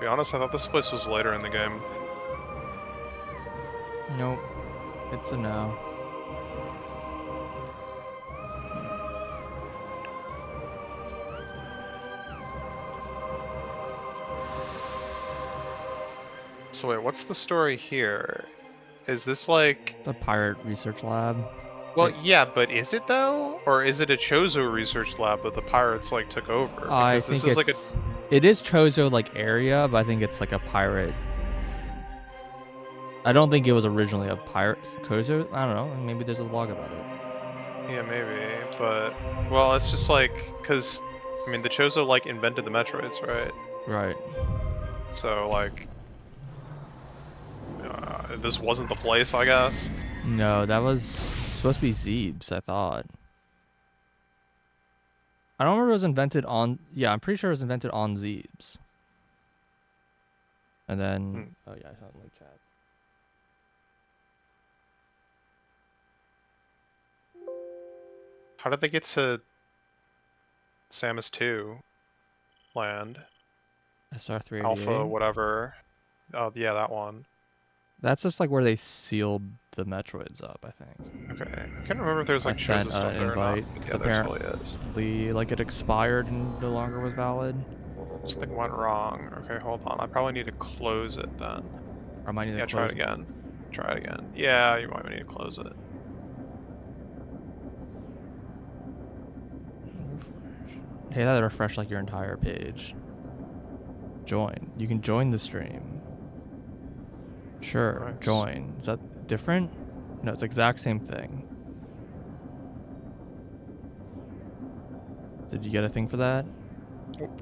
be honest, I thought this place was later in the game. Nope. It's a no. So wait, what's the story here? Is this like... It's a pirate research lab. Well, yeah, but is it though? Or is it a Chozo research lab that the pirates like took over? I Because this think is like a... it is Chozo like area, but I think it's like a pirate. I don't think it was originally a pirate Chozo. I don't know. Maybe there's a log about it. Yeah, maybe, but... Well, it's just like... Because, I mean, the Chozo like invented the Metroids, right? Right. So, like... this wasn't the place, I guess. No, that was supposed to be Zeebs, I thought. I don't remember it was invented on... Yeah, I'm pretty sure it was invented on Zeebs. And then... Oh, yeah, I saw it in like chat. How did they get to Samus 2 land? SR388. Alpha, whatever. Oh, yeah, that one. That's just like where they sealed the Metroids up, I think. Okay. I can't remember if there's like I sent Chozo stuff an there or not. invite. Yeah, there totally is. Apparently, like it expired and no longer was valid. Something went wrong. Okay, hold on. I probably need to close it then. Or I might need to try it again. Try it again. Yeah, you might need to close it. Hey, that'll refresh like your entire page. Join. You can join the stream. Sure, Nice. join. Is that different? No, it's the exact same thing. Did you get a thing for that? Nope.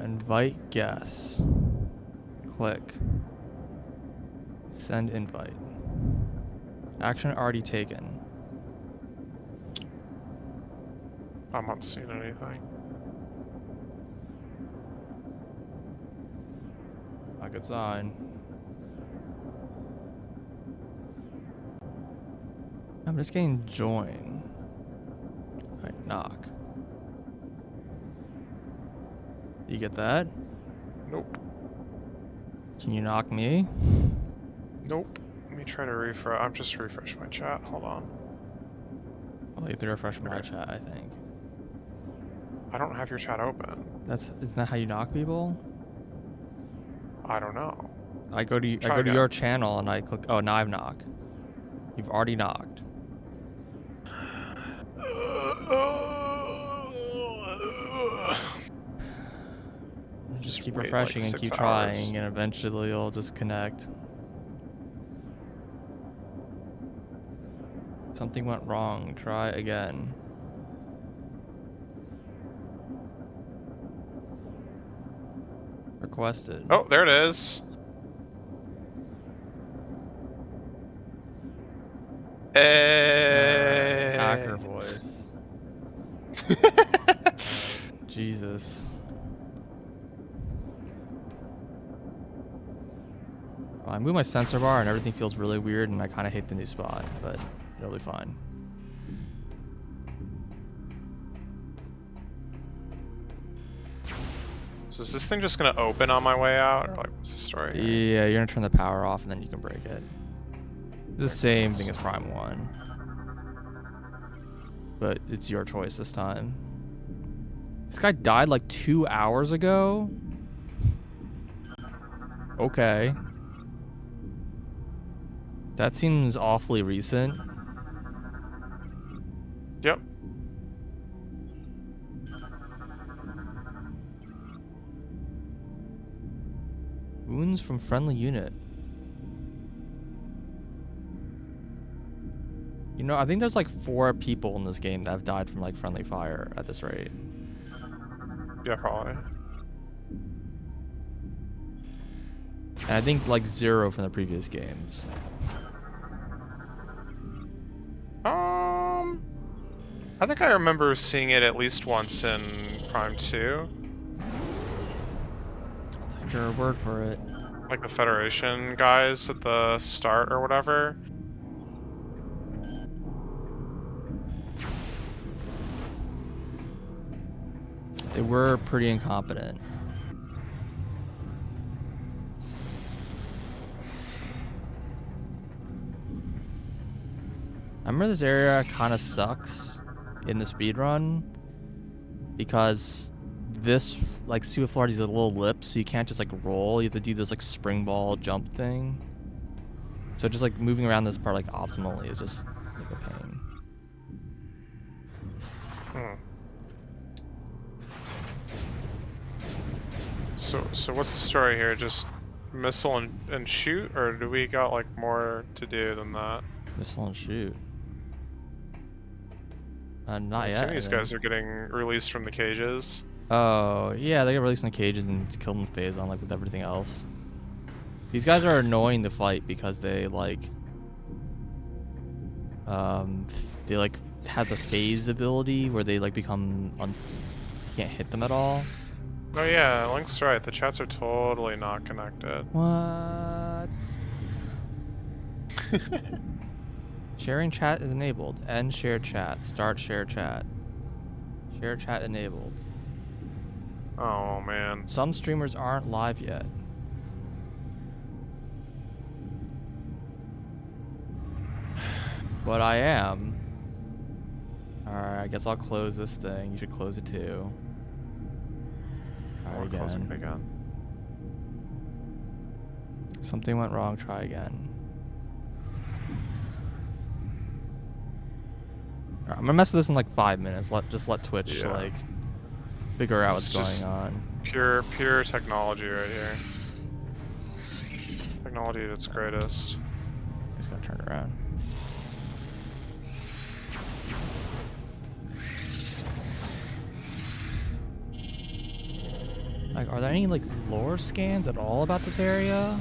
Invite guests. Click. Send invite. Action already taken. I'm not seeing anything. Not a good sign. I'm just getting join. Alright, knock. You get that? Nope. Can you knock me? Nope. Let me try to refresh. I'm just refresh my chat. Hold on. I'll need to refresh my chat, I think. I don't have your chat open. Isn't that how you knock people? I don't know. I go to your channel and I click. Oh, now I've knocked. You've already knocked. Just keep refreshing and keep trying, and eventually you'll just connect. Something went wrong. Try again. Requested. Oh, there it is. Hey. Hacker voice. Jesus. I move my sensor bar and everything feels really weird, and I kind of hate the new spot, but it'll be fine. So is this thing just gonna open on my way out, or like what's the story here? Yeah, you're gonna turn the power off and then you can break it. The same thing as Prime 1. But it's your choice this time. This guy died like 2 hours ago? Okay. That seems awfully recent. Yep. Wounds from friendly unit. You know, I think there's like 4 people in this game that have died from like friendly fire at this rate. Yeah, probably. And I think like 0 from the previous games. I think I remember seeing it at least once in Prime 2. I'll take your word for it. Like the Federation guys at the start or whatever. They were pretty incompetent. I remember this area kind of sucks in the speedrun because this like Sea of Floor has a little lip, so you can't just like roll. You have to do this like spring ball jump thing. So just like moving around this part like optimally is just like a pain. Hmm. So what's the story here? Just missile and shoot, or do we got like more to do than that? Missile and shoot. Not I'm yet, assuming I these think. guys are getting released from the cages. Oh, yeah, they get released in the cages and killed in the phase on like with everything else. These guys are annoying to fight because they like they like have the phase ability where they like become you can't hit them at all. Oh yeah, Link's right. The chats are totally not connected. What? Sharing chat is enabled. End share chat. Start share chat. Share chat enabled. Oh man. Some streamers aren't live yet. But I am. Alright, I guess I'll close this thing. You should close it too. Try We're closing again. it again. Something went wrong. Try again. Alright, I'm gonna mess with this in like 5 minutes. Just let Twitch like figure out what's going on. Pure technology right here. Technology at its greatest. I just gotta turn it around. Like, are there any like lore scans at all about this area?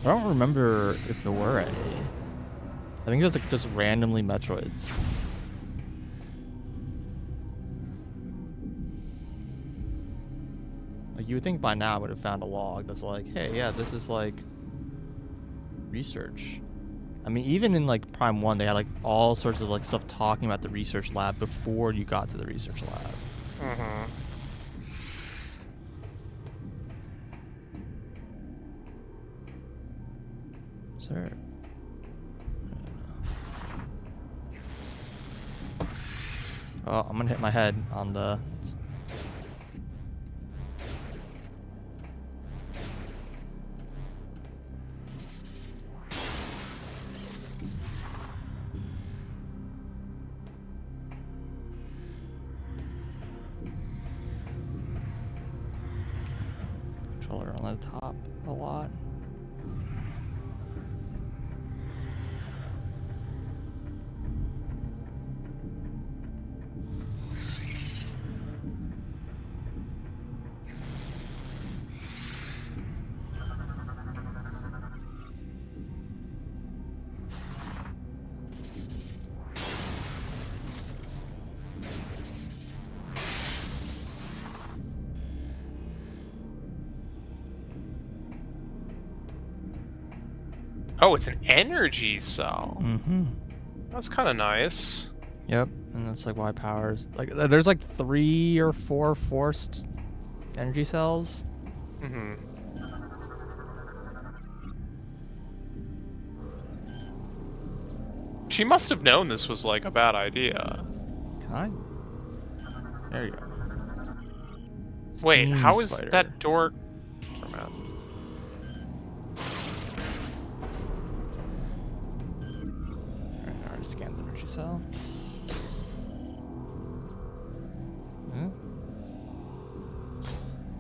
I don't remember if there were any. I think there's like just randomly Metroids. Like you would think by now I would have found a log that's like, hey, yeah, this is like research. I mean, even in like Prime 1, they had like all sorts of like stuff talking about the research lab before you got to the research lab. Mm-hmm. Sir. Oh, I'm gonna hit my head on the... controller on the top a lot. Oh, it's an energy cell. Mm-hmm. That's kind of nice. Yep, and that's like why powers... Like, there's like 3 or 4 forced energy cells. Mm-hmm. She must have known this was like a bad idea. Can I? There you go. Wait, Steam how is spider. that door... Oh, man. Alright, I already scanned the energy cell. Hmm?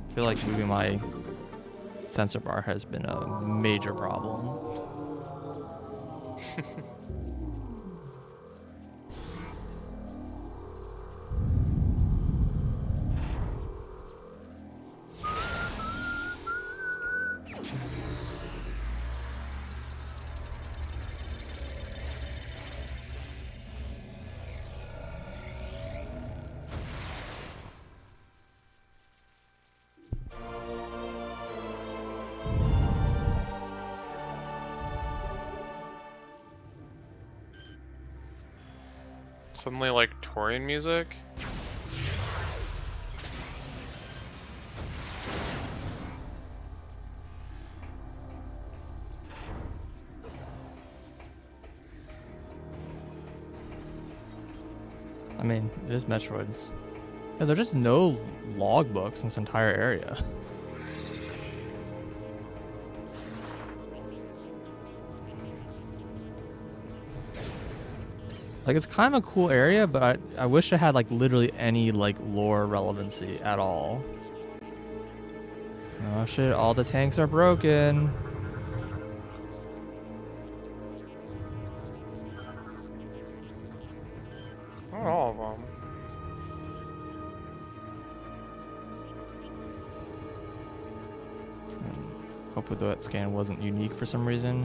I feel like moving my sensor bar has been a major problem. Suddenly like Torian music? I mean, it is Metroids. Yeah, there's just no logbooks in this entire area. Like, it's kind of a cool area, but I wish it had, like, literally any, like, lore relevancy at all. Oh, shit. All the tanks are broken. Not all of them. Hopefully that scan wasn't unique for some reason.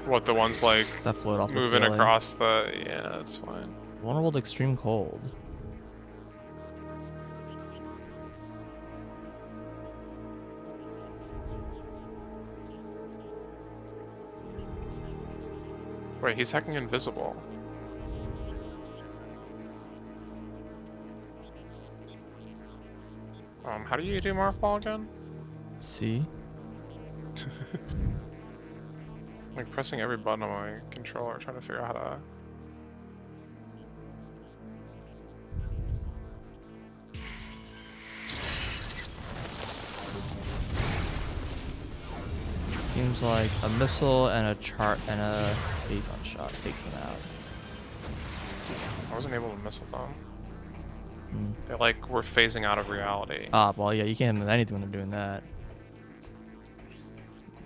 What, the ones like That float off the moving ceiling. across the... Yeah, that's fine. Vulnerable to extreme cold. Wait, he's hacking invisible. How do you do Morphball again? See? Like pressing every button on my controller, trying to figure out how to... Seems like a missile and a chart and a phazon shot takes them out. I wasn't able to missile them. Hmm. They like were phasing out of reality. Ah, well, yeah, you can't hit them with anything when they're doing that.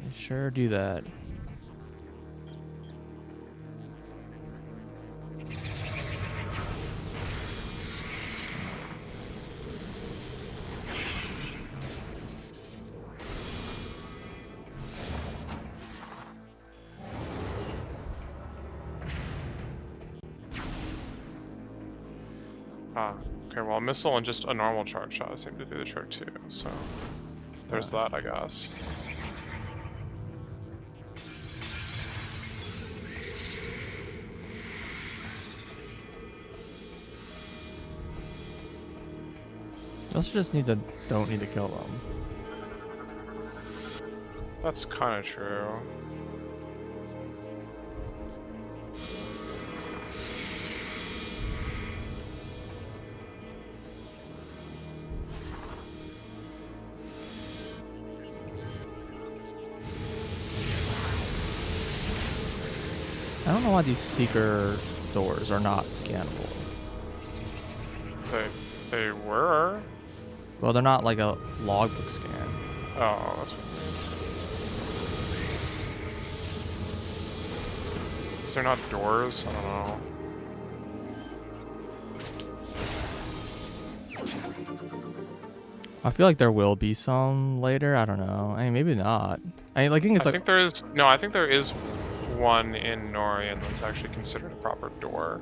You sure do that. Okay, well, a missile and just a normal charge shot seem to do the trick too, so there's that, I guess. You also just don't need to kill them. That's kind of true. I don't know why these seeker doors are not scannable. They were? Well, they're not like a logbook scan. Oh, that's what it is. Is there not doors? I don't know. I feel like there will be some later. I don't know. I mean, maybe not. I mean, like, I think it's I like... think there is... No, I think there is one in Norian that's actually considered a proper door.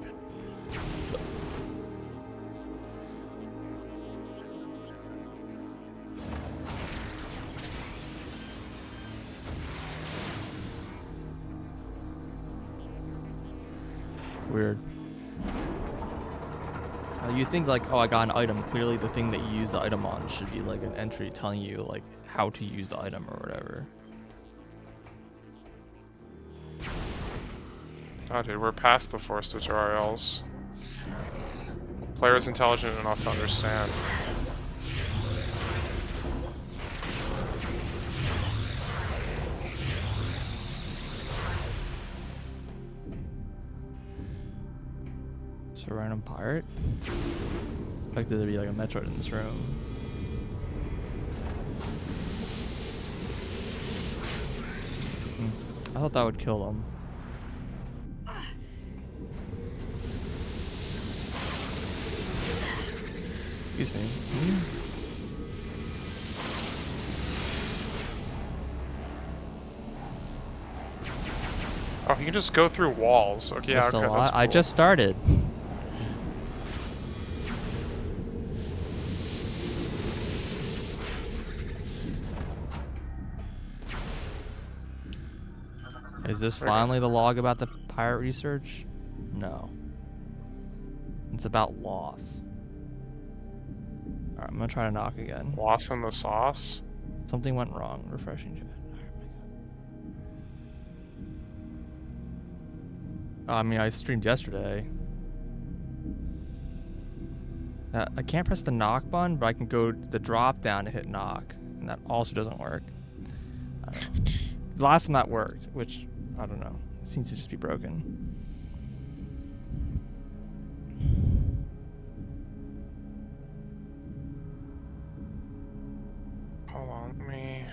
Weird. You think like, oh, I got an item. Clearly the thing that you use the item on should be like an entry telling you like how to use the item or whatever. Oh, dude, we're past the forced tutorials. Player is intelligent enough to understand. So random pirate? Expected there to be like a Metroid in this room. I thought that would kill them. Excuse me. Oh, you can just go through walls. Okay, yeah, okay, that's cool. I just started. Is this finally the log about the pirate research? No. It's about loss. Alright, I'm gonna try to knock again. Loss in the sauce? Something went wrong. Refreshing chat. I mean, I streamed yesterday. I can't press the knock button, but I can go the drop down to hit knock, and that also doesn't work. I don't know. The last time that worked, which I don't know, it seems to just be broken. Hold on, let me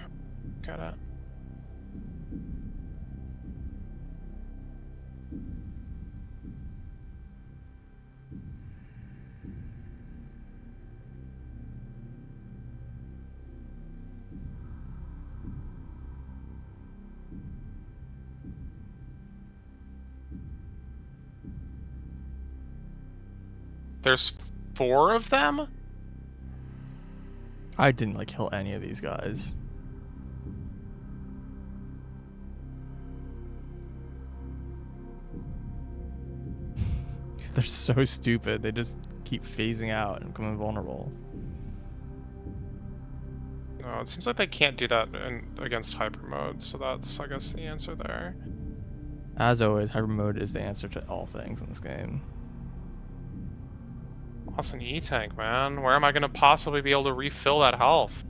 get it. There's 4 of them? I didn't like kill any of these guys. They're so stupid. They just keep phasing out and becoming vulnerable. No, it seems like they can't do that against hyper mode, so that's, I guess, the answer there. As always, hyper mode is the answer to all things in this game. Lost an E-tank, man. Where am I gonna possibly be able to refill that health?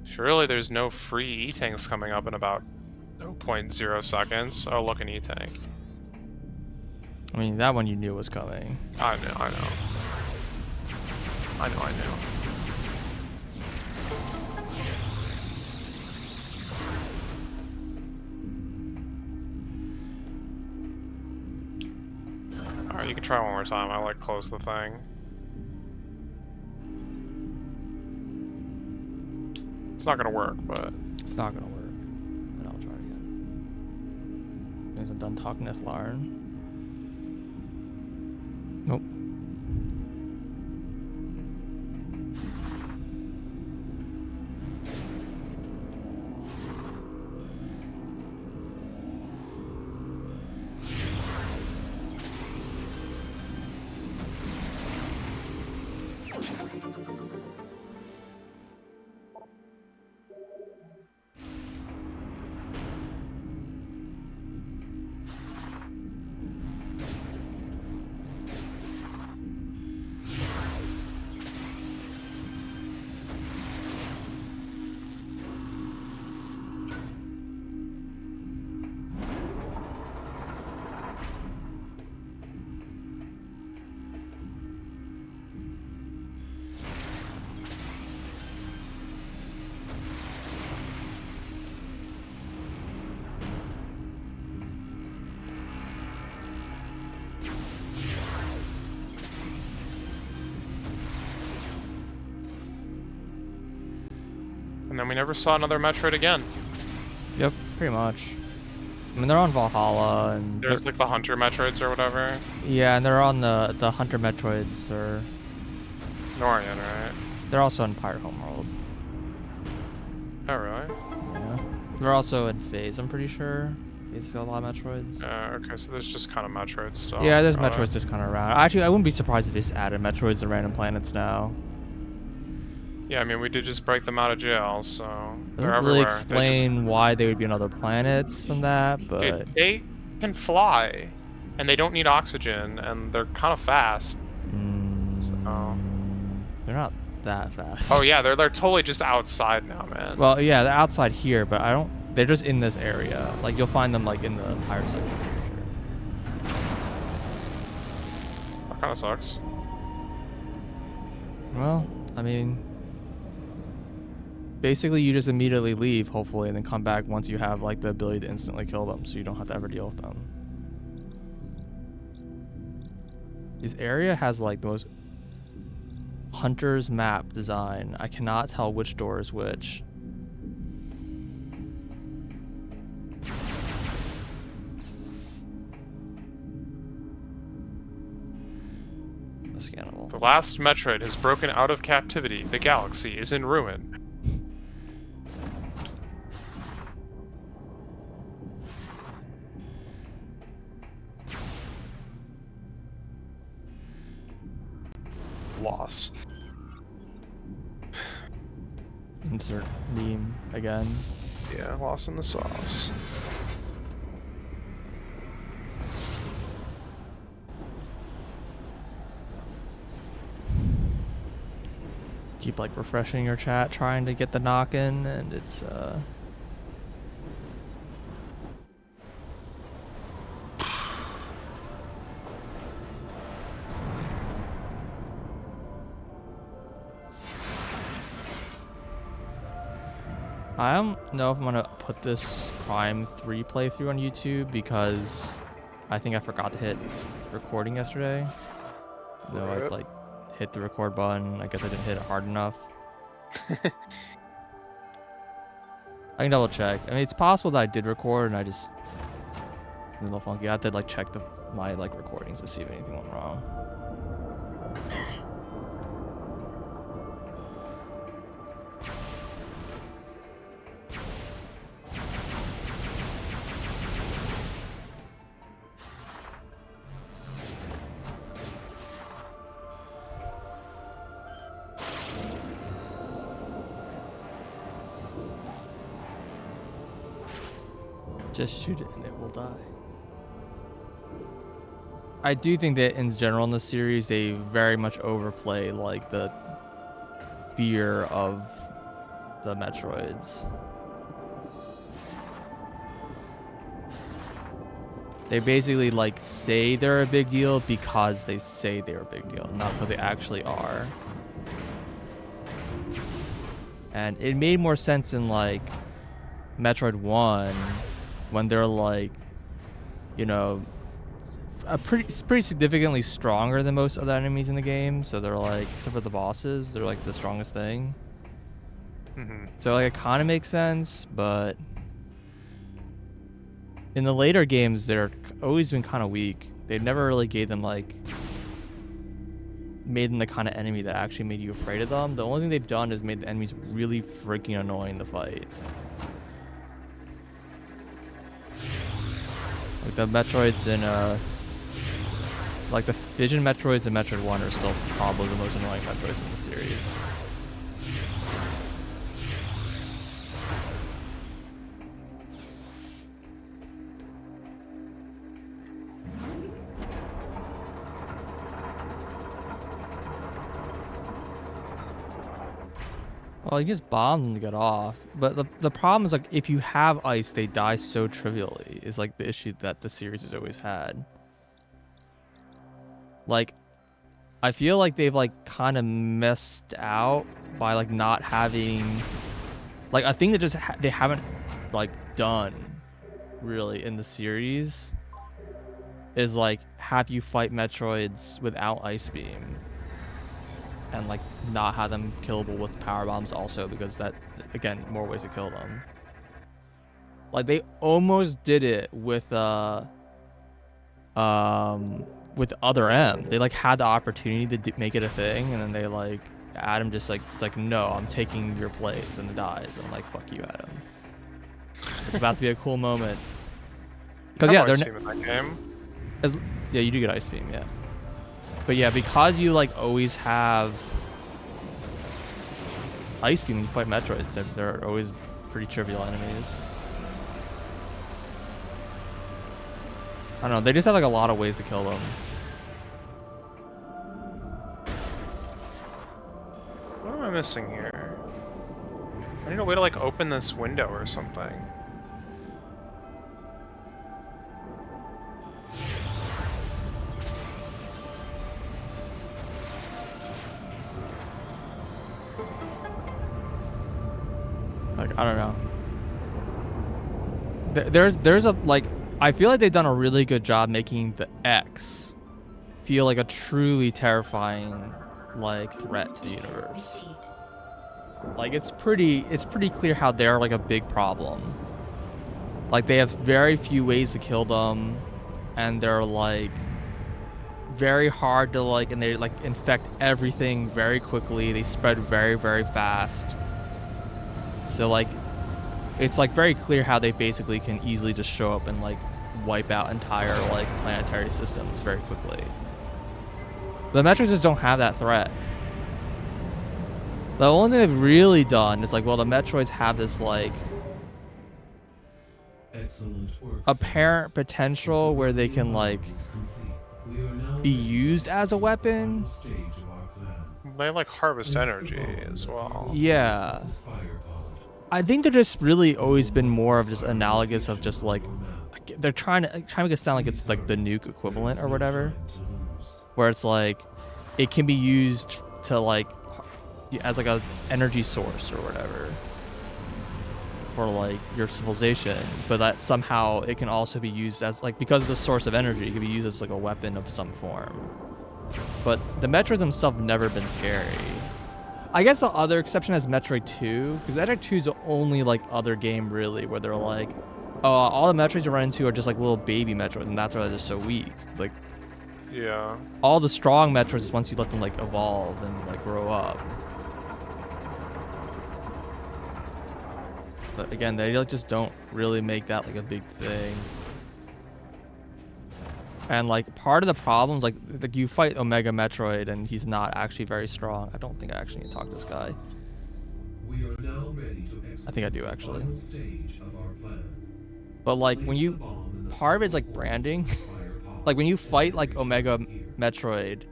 Surely there's no free E-tanks coming up in about 0.0 seconds. Oh, look, an E-tank. I mean, that one you knew was coming. I know. Alright, you can try one more time. I like close the thing. It's not gonna work, but... It's not gonna work. But I'll try again. Guess I'm done talking to Flarn. Nope. And then we never saw another Metroid again. Yep, pretty much. I mean, they're on Valhalla, and There's like the Hunter Metroids or whatever. yeah, and they're on the Hunter Metroids, or Norian, right? they're also in Pirate Homeworld. Oh, really? Yeah, they're also in Phase. I'm pretty sure. Phase got a lot of Metroids. Okay, so there's just kind of Metroid stuff. Yeah, there's Metroids just kind of around. Actually, I wouldn't be surprised if they just added Metroids to random planets now. Yeah, I mean, we did just break them out of jail, so they're Doesn't everywhere. really explain why they would be on other planets from that, but They can fly, and they don't need oxygen, and they're kind of fast. So. They're not that fast. Oh yeah, they're totally just outside now, man. Well, yeah, they're outside here, but I don't. They're just in this area. Like you'll find them like in the pirate section. For sure. That kind of sucks. Well, I mean, basically you just immediately leave, hopefully, and then come back once you have like the ability to instantly kill them, so you don't have to ever deal with them. This area has like the most hunter's map design. I cannot tell which door is which. Scannable. The last Metroid has broken out of captivity. The galaxy is in ruin. Loss. Insert meme again. Yeah, loss in the sauce. keep like refreshing your chat trying to get the knock in, and it's I don't know if I'm gonna put this Prime 3 playthrough on YouTube because I think I forgot to hit recording yesterday. No, I'd like hit the record button. I guess I didn't hit it hard enough. I can double check. I mean, it's possible that I did record and I just it's a little funky. I have to like check my like recordings to see if anything went wrong. Just shoot it and it will die. I do think that in general in the series, they very much overplay like the fear of the Metroids. They basically like say they're a big deal because they say they're a big deal, not because they actually are. And it made more sense in like Metroid 1 when they're like, you know, pretty significantly stronger than most other enemies in the game. So they're like, except for the bosses, they're like the strongest thing. So like it kind of makes sense, but in the later games, they're always been kind of weak. They've never really made them the kind of enemy that actually made you afraid of them. The only thing they've done is made the enemies really freaking annoying to fight. Like the Metroids in like the Fission Metroids in Metroid 1 are still probably the most annoying Metroids in the series. Well, you just bomb them to get off. But the problem is, like, if you have ice, they die so trivially, is, like, the issue that the series has always had. Like, I feel like they've, like, kind of messed out by, like, not having... Like, a thing that just they haven't, like, done, really, in the series is, like, have you fight Metroids without Ice Beam. And like not have them killable with power bombs also, because that, again, more ways to kill them. Like they almost did it with Other M. They like had the opportunity to make it a thing, and then they like Adam just like, it's like, no, I'm taking your place, and it dies. And I'm like, fuck you, Adam. It's about to be a cool moment. Because yeah, they're in that game. Yeah, you do get Ice Beam, yeah. But yeah, because you like always have Ice Beam when you fight Metroids, they're always pretty trivial enemies. I don't know, they just have like a lot of ways to kill them. What am I missing here? I need a way to like open this window or something. Like, I don't know. There's a, like, I feel like they've done a really good job making the X feel like a truly terrifying, like, threat to the universe. Like, it's pretty clear how they're, like, a big problem. Like, they have very few ways to kill them, and they're, like, very hard to, like, and they, like, infect everything very quickly. They spread very, very fast. So, like, it's, like, very clear how they basically can easily just show up and, like, wipe out entire, like, planetary systems very quickly. The Metroids just don't have that threat. The only thing they've really done is, like, well, the Metroids have this, like, apparent potential where they can, like, be used as a weapon. they like harvest energy as well. Yeah. I think they're just really always been more of just analogous of just like they're trying to make it sound like it's like the nuke equivalent or whatever, where it's like it can be used to like as like a energy source or whatever for like your civilization, but that somehow it can also be used as like because it's a source of energy, it can be used as like a weapon of some form. But the Metroids themselves have never been scary. I guess the other exception is Metroid 2, because Metroid 2 is the only like other game really where they're like, oh, all the Metroids you run into are just like little baby Metroids, and that's why they're so weak. It's like, Yeah. all the strong Metroids is once you let them like evolve and like grow up. But again, they like just don't really make that like a big thing. And like part of the problems, like you fight Omega Metroid and he's not actually very strong. I don't think I actually need to talk to this guy. We are now ready to I think I do actually. final stage of our plan. But like when you, part of it is like branding. Like when you fight like Omega Metroid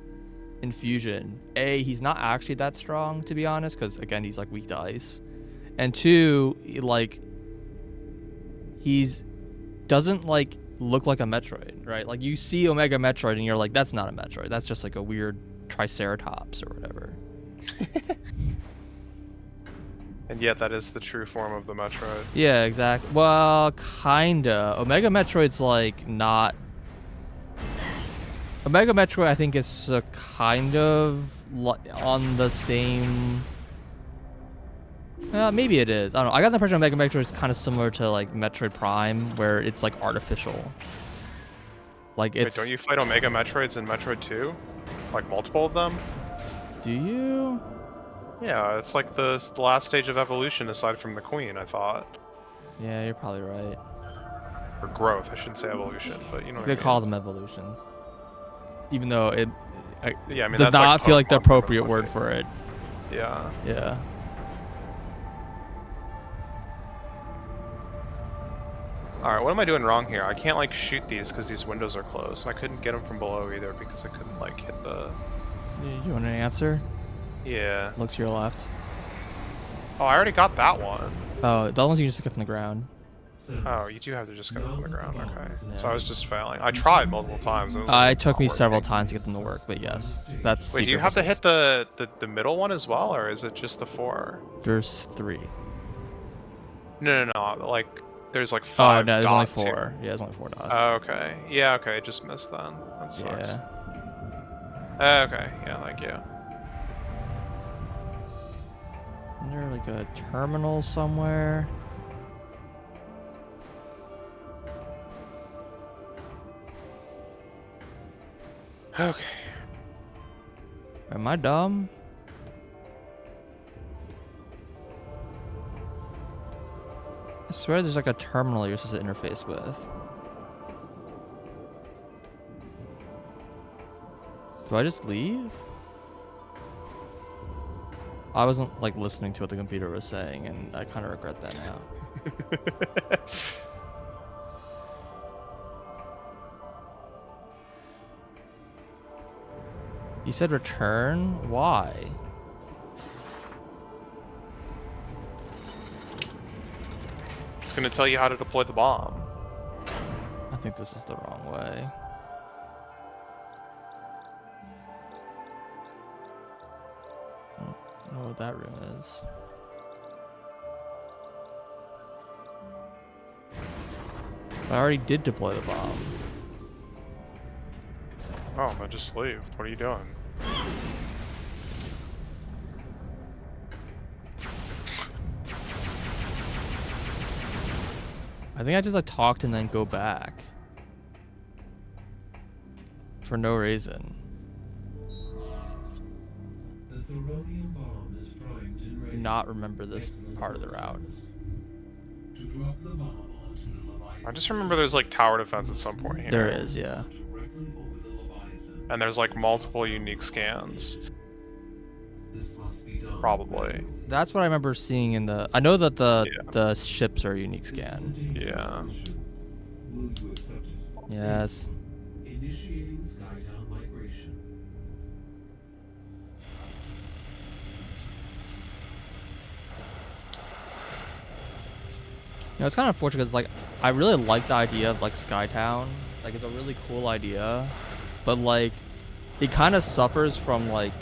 in Fusion, A, he's not actually that strong to be honest, because again he's like weak to ice. And two, like he's doesn't like look like a Metroid, right? Like you see Omega Metroid and you're like, that's not a Metroid. That's just like a weird Triceratops or whatever. And yet that is the true form of the Metroid. Yeah, exactly. Well, kinda. Omega Metroid's like not. Omega Metroid, I think, is kind of on the same. Maybe it is. I don't know. I got the impression Omega Metroid is kind of similar to like Metroid Prime, where it's like artificial. Like it's. Wait, don't you fight Omega Metroids in Metroid 2? Like multiple of them? Do you? Yeah, it's like the last stage of evolution aside from the Queen, I thought. Yeah, you're probably right. Or growth, I shouldn't say evolution, but you know what They I mean. call them evolution, even though it Yeah, I mean, does that's not like feel like the Pokemon appropriate terminology. word for it. Yeah. Yeah. Alright, what am I doing wrong here? I can't, like, shoot these because these windows are closed. And I couldn't get them from below either because I couldn't, like, hit the... You want an answer? Yeah. Look to your left. Oh, I already got that one. Oh, the ones you just get from the ground. Oh, you do have to just get them from the ground, okay. Yeah. So I was just failing. I tried multiple times. And It took me several times to get them to work, but yes, that's. Wait, do you secret have to missiles. hit the middle one as well, or is it just the 4? There's 3. No, like, there's like Oh 5 no, there's only dots here. 4. Yeah, there's only 4 dots. Oh, okay. Yeah, okay, just missed then. That sucks. Yeah. Okay, yeah, thank you. Isn't there like a terminal somewhere? Okay. Am I dumb? I swear there's like a terminal you're supposed to interface with. Do I just leave? I wasn't like listening to what the computer was saying, and I kind of regret that now. You said return? Why? It's gonna tell you how to deploy the bomb. I think this is the wrong way. I don't know what that room is. I already did deploy the bomb. Oh, I just leave. What are you doing? I think I just like talked and then go back. For no reason. The Thorium bomb is primed and ready. Not remember this Excellent part of the route. process. To drop the bomb onto the Leviathan. I just remember there's like tower defense at some point here. There is, yeah. Directly over the Leviathan. And there's like multiple unique scans. This must be done. Probably. That's what I remember seeing in the. I know that the Yeah. the ships are a unique scan. Yeah. Will you accept it? Yes. Initiating Skytown migration. know, it's kind of unfortunate because like I really like the idea of like Skytown. Like it's a really cool idea, but like it kind of suffers from like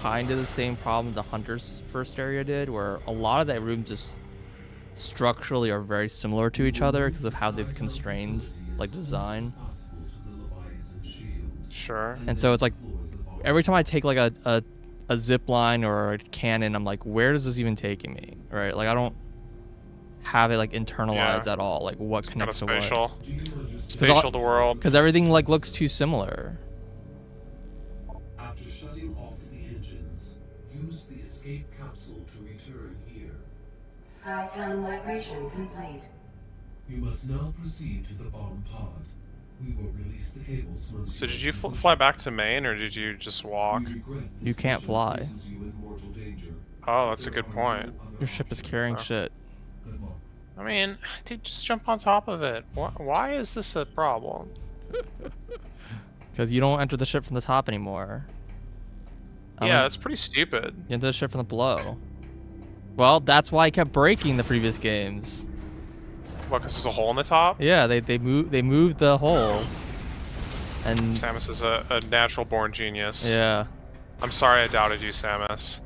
kind of the same problem the Hunter's first area did, where a lot of that room just structurally are very similar to each other because of how they've constrained like design. Sure. And so it's like every time I take like a zip line or a cannon, I'm like, where is this even taking me? Right? Like I don't have it like internalized at all. Like what Kind of connects to what? spatial. Spatial the world. Because everything like looks too similar. After shutting off the engines, use the escape capsule to return here. Skytown migration complete. You must now proceed to the bomb pod. We will release the cables once. So did you fly back to Maine, or did you just walk? You can't fly. Oh, that's a good point. Your ship is carrying shit. I mean, dude, just jump on top of it. Why is this a problem? Because you don't enter the ship from the top anymore. Yeah, that's pretty stupid. You enter the ship from the below. Well, that's why I kept breaking the previous games. What, because there's a hole in the top? Yeah, they moved the hole. And Samus is a natural-born genius. yeah. I'm sorry I doubted you, Samus.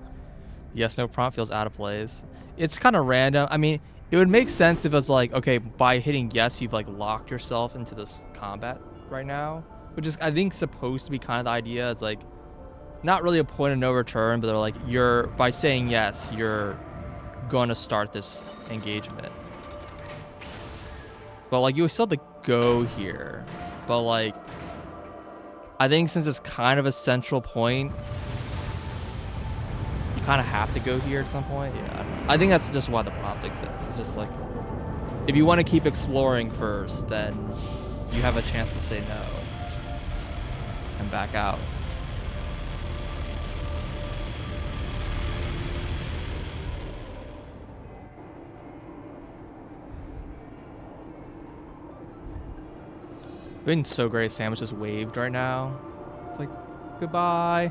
Yes, no prompt feels out of place. It's kind of random. I mean, it would make sense if it was like, okay, by hitting yes, you've like locked yourself into this combat right now, which is I think supposed to be kind of the idea. It's like not really a point of no return, but they're like by saying yes, you're gonna start this engagement. But like you still have to go here. But like I think since it's kind of a central point, you kind of have to go here at some point. Yeah, I don't know. I think that's just why the prompt exists. It's just like if you want to keep exploring first, then you have a chance to say no and back out. Been so great. Sam just waved right now. It's like goodbye.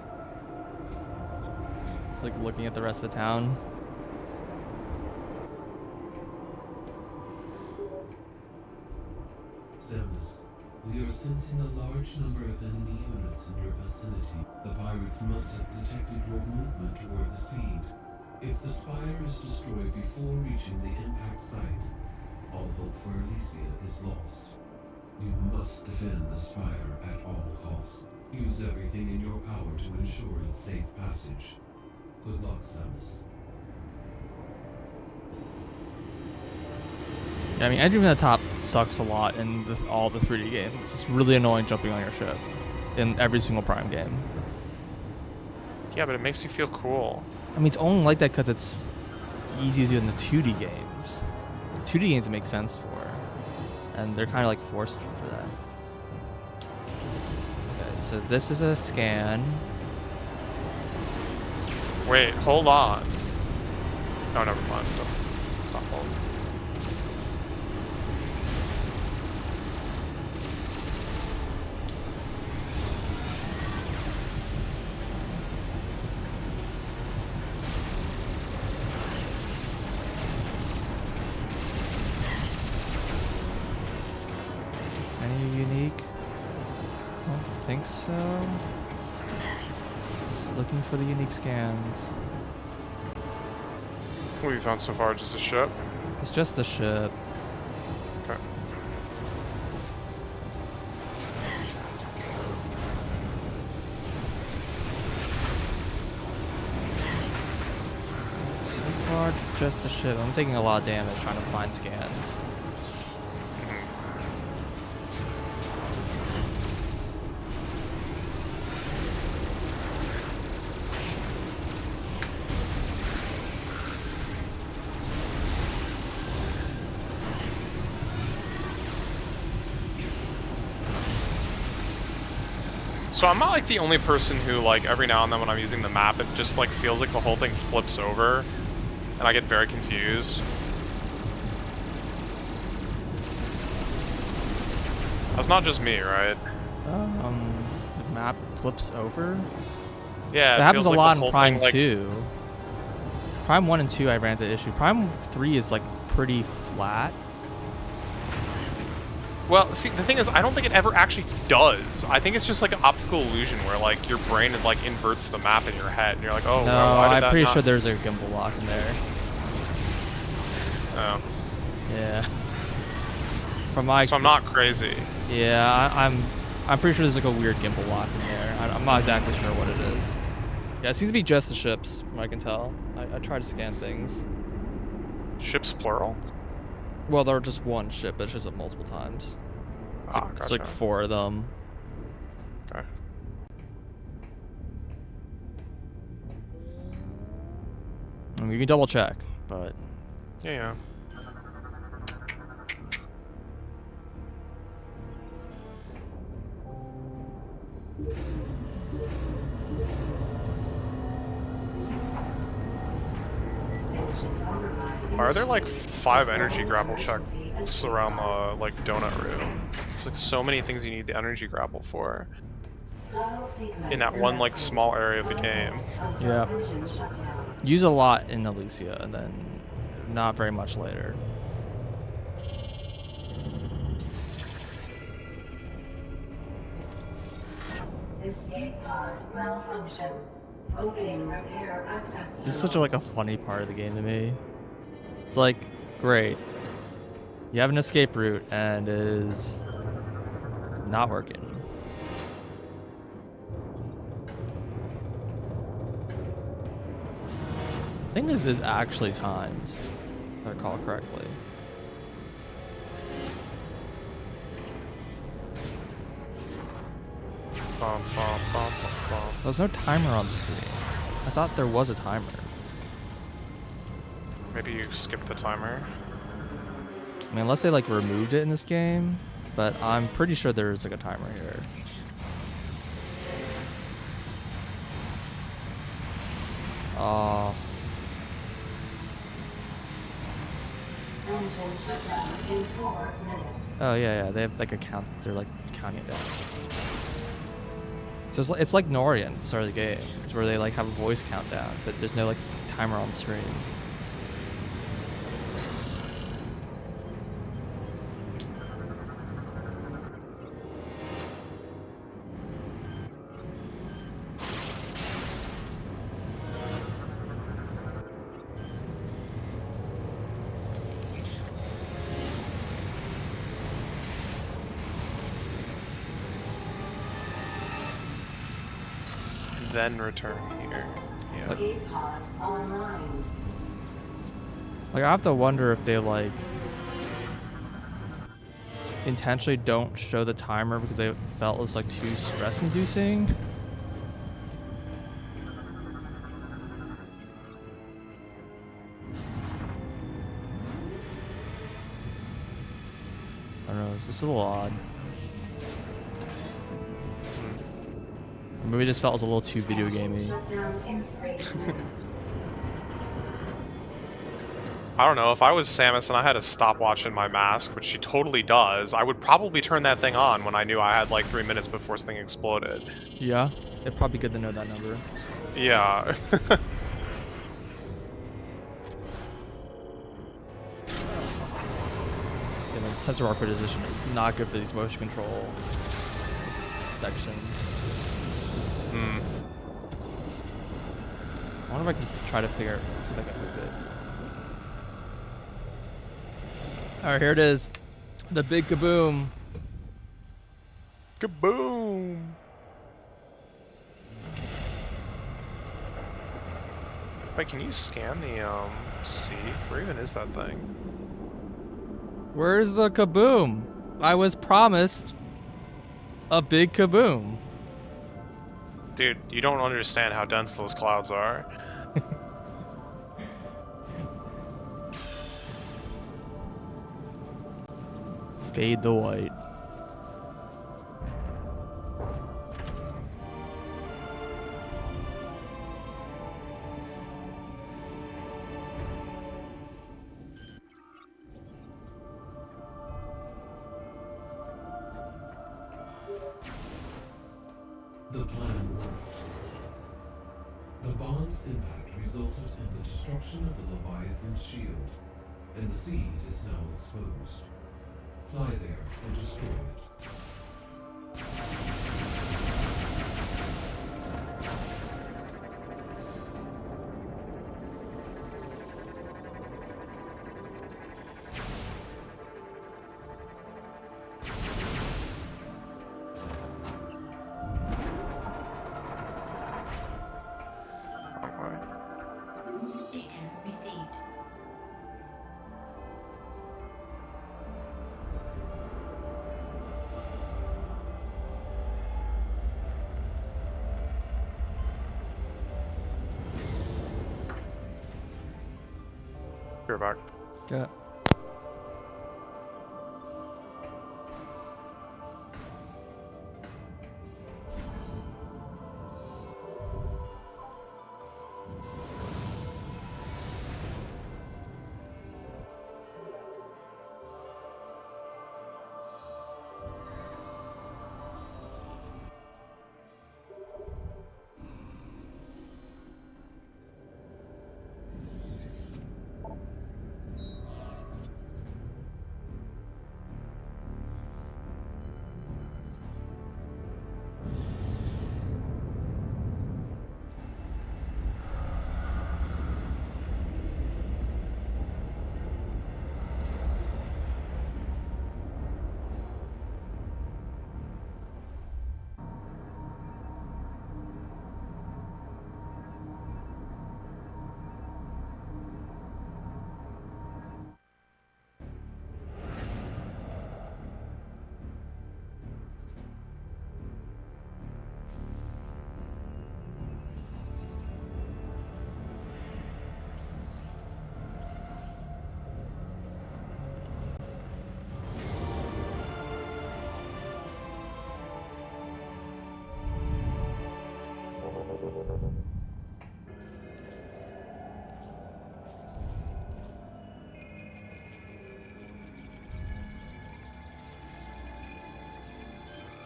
It's like looking at the rest of the town. Samus, we are sensing a large number of enemy units in your vicinity. The pirates must have detected your movement toward the seed. If the spire is destroyed before reaching the impact site, all hope for Elysia is lost. You must defend the spire at all costs. Use everything in your power to ensure its safe passage. Good luck, Samus. Yeah, I mean, entering the top sucks a lot in all the 3D games. It's just really annoying jumping on your ship in every single Prime game. Yeah, but it makes you feel cool. I mean, it's only like that because it's easy to do in the 2D games. The 2D games it makes sense for. And they're kind of like forced for that. Okay, so this is a scan. Wait, hold on. Oh, never mind. It's not hold. Any unique? I don't think so. Just looking for the unique scans. What have you found so far? Just a ship? It's just a ship. Okay. So far, it's just a ship. I'm taking a lot of damage trying to find scans. So I'm not like the only person who like every now and then when I'm using the map, it just like feels like the whole thing flips over and I get very confused. That's not just me, right? The map flips over? Yeah, That it happens feels a like lot the in whole Prime thing, like, 2. Prime 1 and 2 I ran into the issue. Prime 3 is like pretty flat. Well, see, the thing is, I don't think it ever actually does. I think it's just like an optical illusion where like your brain like inverts the map in your head, and you're like, oh, No, well, why did I'm that pretty not... sure there's a gimbal lock in there. Oh. Yeah. From my So I'm not crazy. Yeah, I'm pretty sure there's like a weird gimbal lock in there. I'm not exactly sure what it is. Yeah, it seems to be just the ships, from what I can tell. I try to scan things. Ships plural? Well, they're just one ship, but it's just multiple times. It's, Ah, it's like gotcha. 4 of them. Okay. I mean, you can double check, but Yeah, yeah. Why are there like 5 energy grapple checks around the like donut room? There's like so many things you need the energy grapple for in that one like small area of the game. yeah. Use a lot in Elysia, and then not very much later. Escape pod malfunction. Opening repair access. This is such a funny part of the game to me. It's like, great. You have an escape route and it is not working. I think this is actually times, if I recall correctly. Bum, bum, bum, bum, bum. There's no timer on screen. I thought there was a timer. Maybe you skipped the timer. I mean, unless they like removed it in this game, but I'm pretty sure there's like a timer here. Oh. Engine shutdown in 4 minutes. Oh yeah, they have like a count. They're like counting it down. So it's like Nori at the start of the game. It's where they like have a voice countdown, but there's no like timer on the screen. Then return here. Yeah. Escape pod online. Like I have to wonder if they like intentionally don't show the timer because they felt it was like too stress inducing. I don't know, it's a little odd. Maybe it just felt it was a little too video gamey. Shutdown in 3 minutes. I don't know, if I was Samus and I had a stopwatch in my mask, which she totally does, I would probably turn that thing on when I knew I had like 3 minutes before this thing exploded. Yeah, it'd probably be good to know that number. Yeah. Yeah, the sensor bar position is not good for these motion control sections. Hmm. I wonder if I can just try to figure out, see if I can move it. Alright, here it is. The big kaboom. Kaboom! Wait, can you scan the, sea? Where even is that thing? Where's the kaboom? I was promised a big kaboom. Dude, you don't understand how dense those clouds are. Fade the white. The plan worked. The bomb's impact resulted in the destruction of the Leviathan's shield, and the seed is now exposed. Fly there and destroy it. Data received. You're back. Yeah.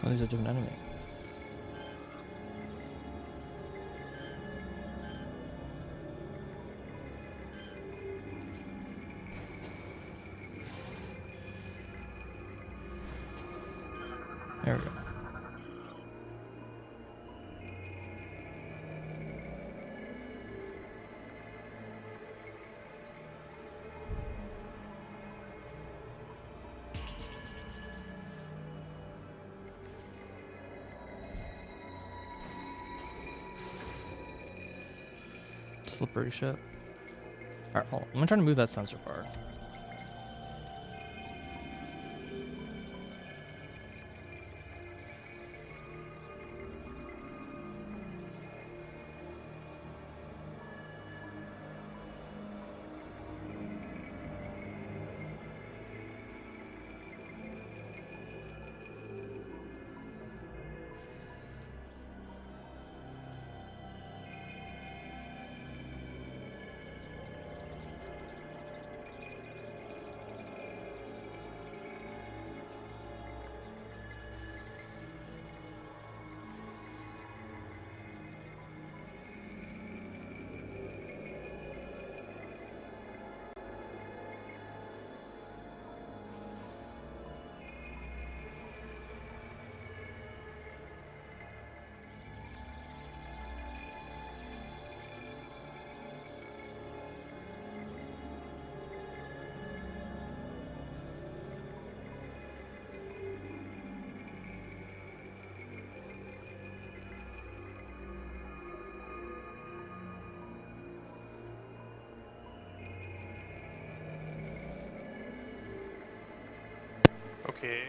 Oh, these are different enemy. There we go. Slippery shit. Alright, hold on. I'm gonna try to move that sensor bar. Okay.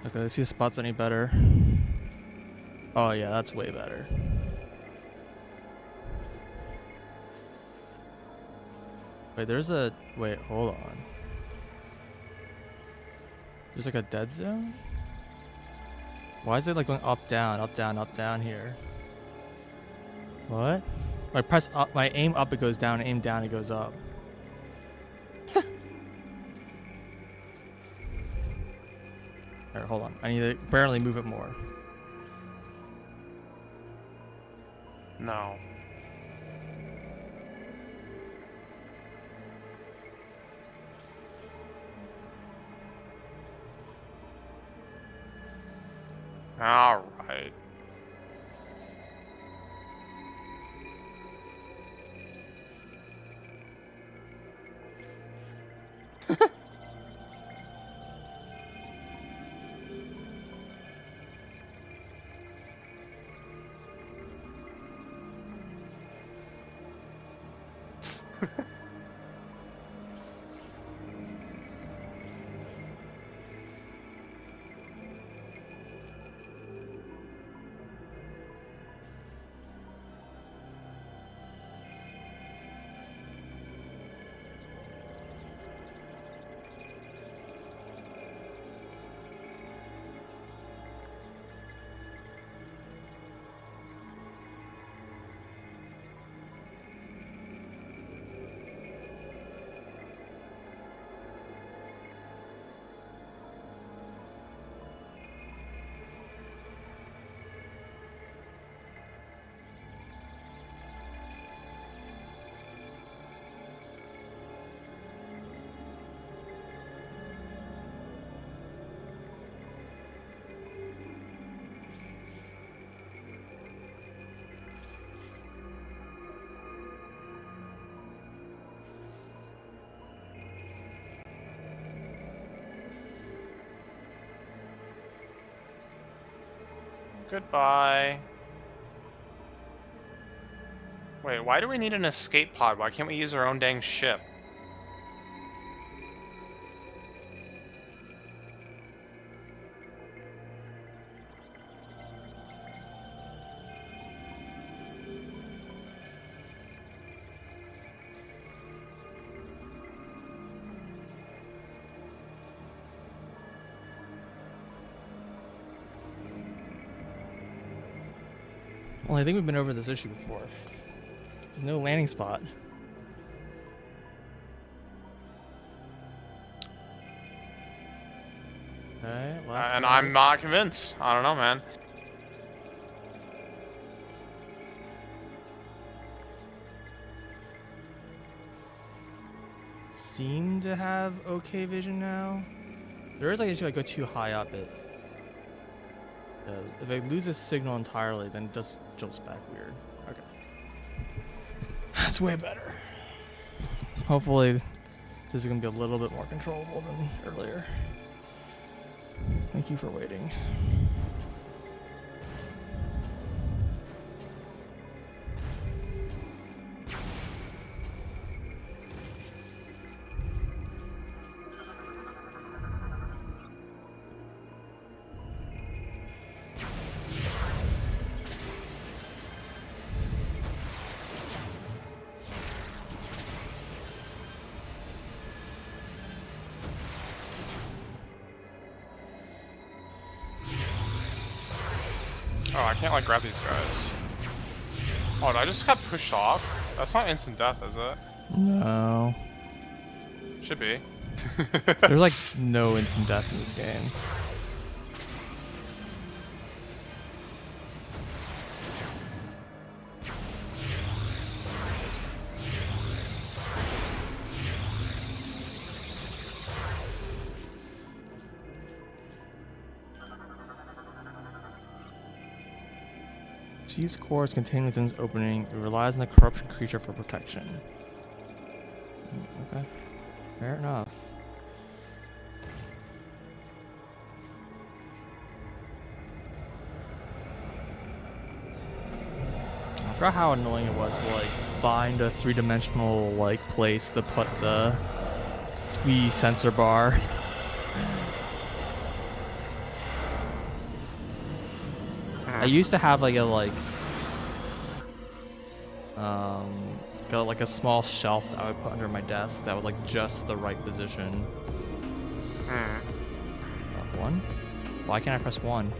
Okay, let's see if spot's any better. Oh yeah, that's way better. Wait, wait, hold on. There's like a dead zone? Why is it like going up, down, up, down, up, down here? What? When I press up, my aim up, it goes down, aim down, it goes up. Alright, hold on. I need to apparently move it more. No. All right. Goodbye. Wait, why do we need an escape pod? Why can't we use our own dang ship? Well, I think we've been over this issue before. There's no landing spot. Okay, left, And right. I'm not convinced. I don't know, man. Seem to have okay vision now. There is like an issue I go too high up it. Because if it loses signal entirely, then it just jumps back weird. Okay. That's way better. Hopefully this is gonna be a little bit more controllable than earlier. Thank you for waiting. Oh, I can't like grab these guys. Oh, did I just got pushed off? That's not instant death, is it? No. Should be. There's like no instant death in this game. Sea's core is contained within its opening. It relies on the corruption creature for protection. Okay. Fair enough. I forgot how annoying it was to like find a three-dimensional like place to put the Wii sensor bar. I used to have like a small shelf that I would put under my desk that was like just the right position. One? Why can't I press one?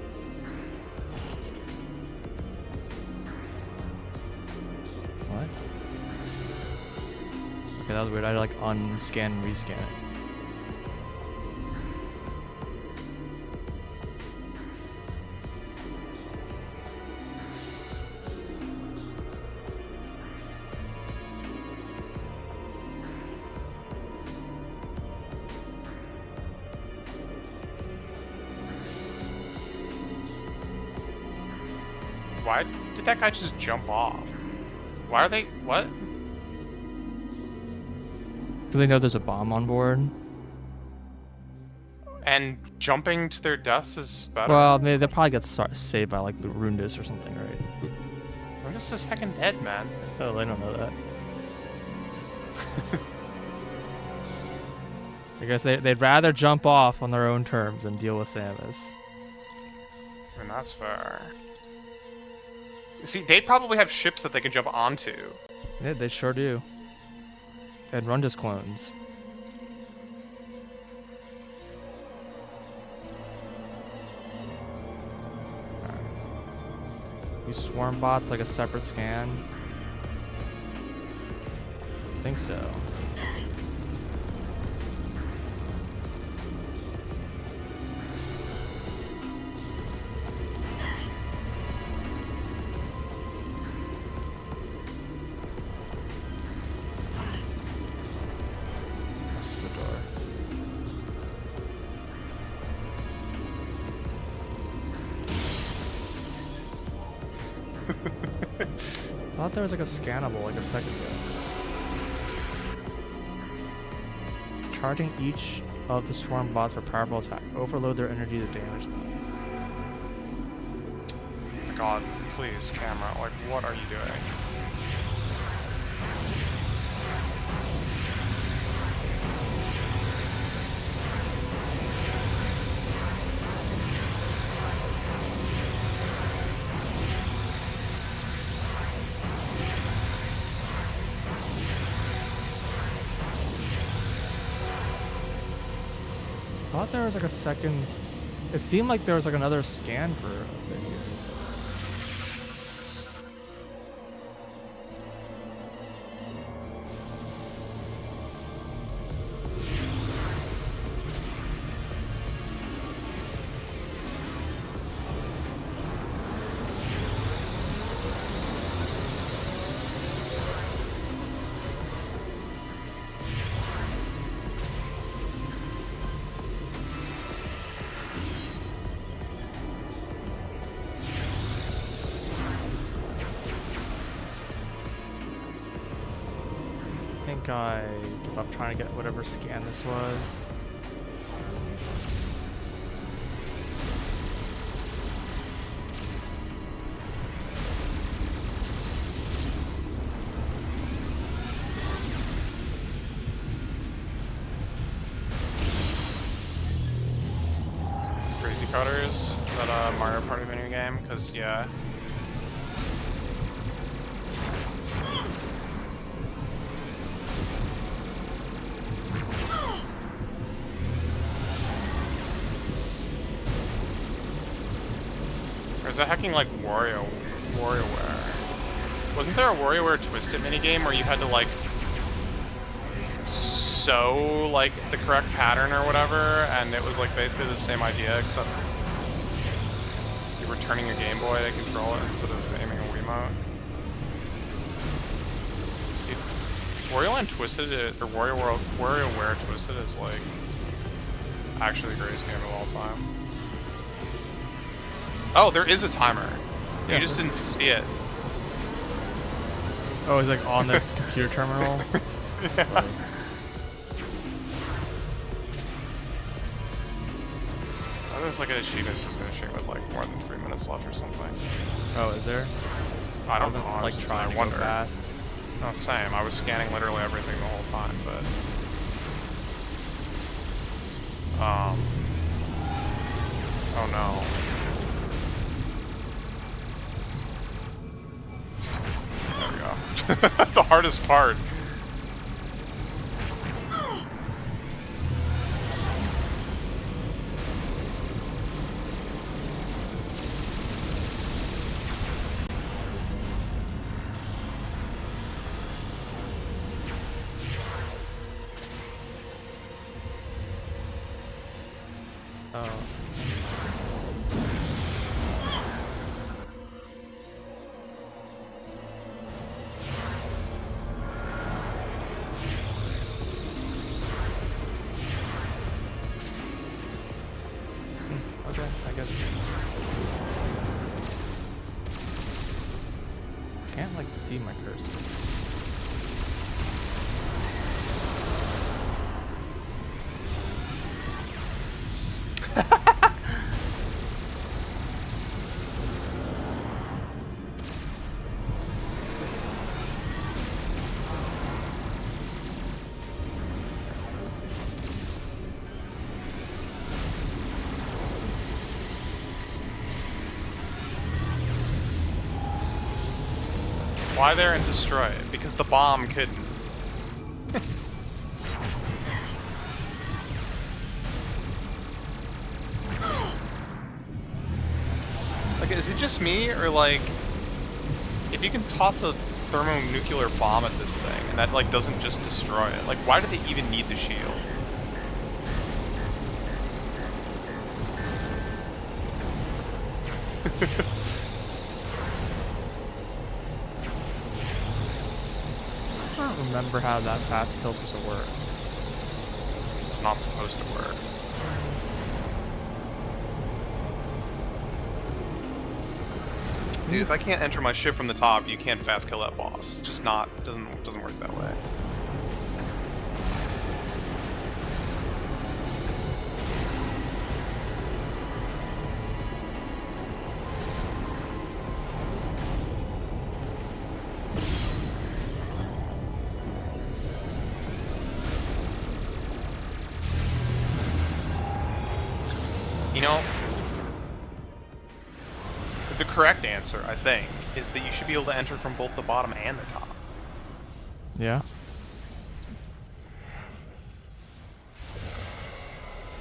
What? Okay, that was weird. I had to like unscan and rescan it. Why did that guy just jump off? Why are they... what? Because they know there's a bomb on board. And jumping to their deaths is better? Well, maybe they'll probably get saved by like the Rundus or something, right? Rundus is heckin' dead, man. Oh, they don't know that. I guess they'd rather jump off on their own terms than deal with Samus. I mean, that's fair. See, they'd probably have ships that they could jump onto. Yeah, they sure do. And Rundus clones. These swarm bots like a separate scan? I think so. That's just the door. I thought there was like a scannable like a second ago. Charging each of the swarm bots for powerful attack. Overload their energy to damage them. God, please, camera, like, what are you doing? I thought there was like a second. It seemed like there was like another scan for a bit here. I think I give up trying to get whatever scan this was. Crazy Cutters, is that a Mario Party video game? Because, yeah. Or is that hacking like WarioWare? Wasn't there a WarioWare Twisted minigame where you had to like sew like the correct pattern or whatever, and it was like basically the same idea except you were turning your Game Boy to control it instead of aiming a Wiimote? WarioLand Twisted, or WarioWare Twisted is like actually the greatest game of all time. Oh, there is a timer. Yeah, You just didn't see it. Oh, it's like on the computer terminal. Yeah. Oh, there's like an achievement for finishing with like more than 3 minutes left or something. Oh, is there? I don't wasn't know. I like just- trying I to go wonder. fast. No, same. I was scanning literally everything the whole time, but Oh no. There we go. The hardest part. Oh, that sucks. Okay, I guess. Can't like see my cursor. Fly there and destroy it, because the bomb couldn't. Like, is it just me, or like, if you can toss a thermonuclear bomb at this thing, and that like doesn't just destroy it, like why do they even need the shield? I don't remember how that fast kill supposed to work. It's not supposed to work. Dude, if I can't enter my ship from the top, you can't fast kill that boss. It's just not, doesn't work that way. You know, the correct answer, I think, is that you should be able to enter from both the bottom and the top. Yeah.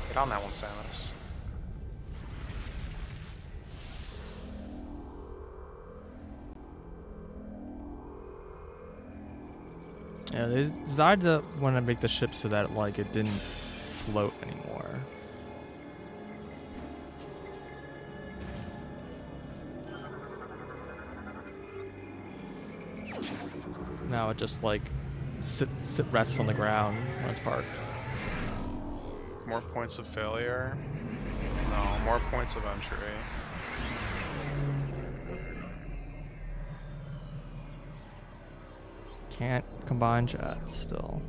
Get on that one, Samus. Yeah, they decided to want to make the ship so that like it didn't float anymore. Now it just like rests on the ground when it's parked. More points of failure. No, more points of entry. Can't combine jets still.